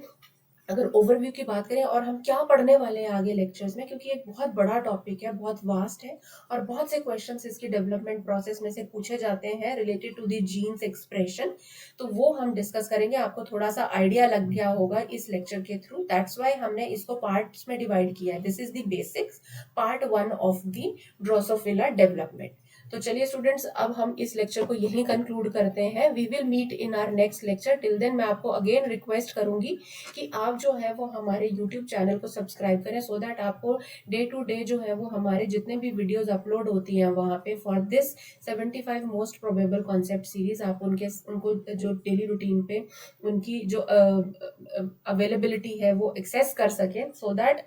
अगर ओवरव्यू की बात करें और हम क्या पढ़ने वाले हैं आगे लेक्चर्स में, क्योंकि एक बहुत बड़ा टॉपिक है, बहुत वास्ट है, और बहुत से क्वेश्चंस इसकी डेवलपमेंट प्रोसेस में से पूछे जाते हैं related to the genes expression, तो वो हम डिस्कस करेंगे। आपको थोड़ा सा आइडिया लग गया होगा इस लेक्चर के थ्रू, दैट्स वाई हमने इसको पार्ट्स में डिवाइड किया है। This is the basics, part 1 of the Drosophila development. तो चलिए स्टूडेंट्स, अब हम इस लेक्चर को यहीं कंक्लूड करते हैं। We will meet in our next lecture. Till then मैं आपको अगेन रिक्वेस्ट करूंगी कि आप जो है वो हमारे YouTube चैनल को सब्सक्राइब करें, सो दैट आपको डे टू डे जो है वो हमारे जितने भी वीडियोस अपलोड होती हैं वहाँ पे for this 75 most probable concept series, आप उनको जो डेली रूटीन पे उनकी जो अवेलेबिलिटी है वो एक्सेस कर सकें, सो दैट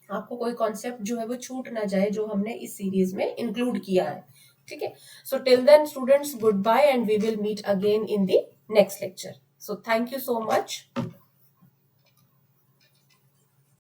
आपको कोई कॉन्सेप्ट जो है वो छूट ना जाए जो हमने इस सीरीज में इंक्लूड किया है। ठीक है, so till then students, goodbye and we will meet again in the next lecture. So thank you so much.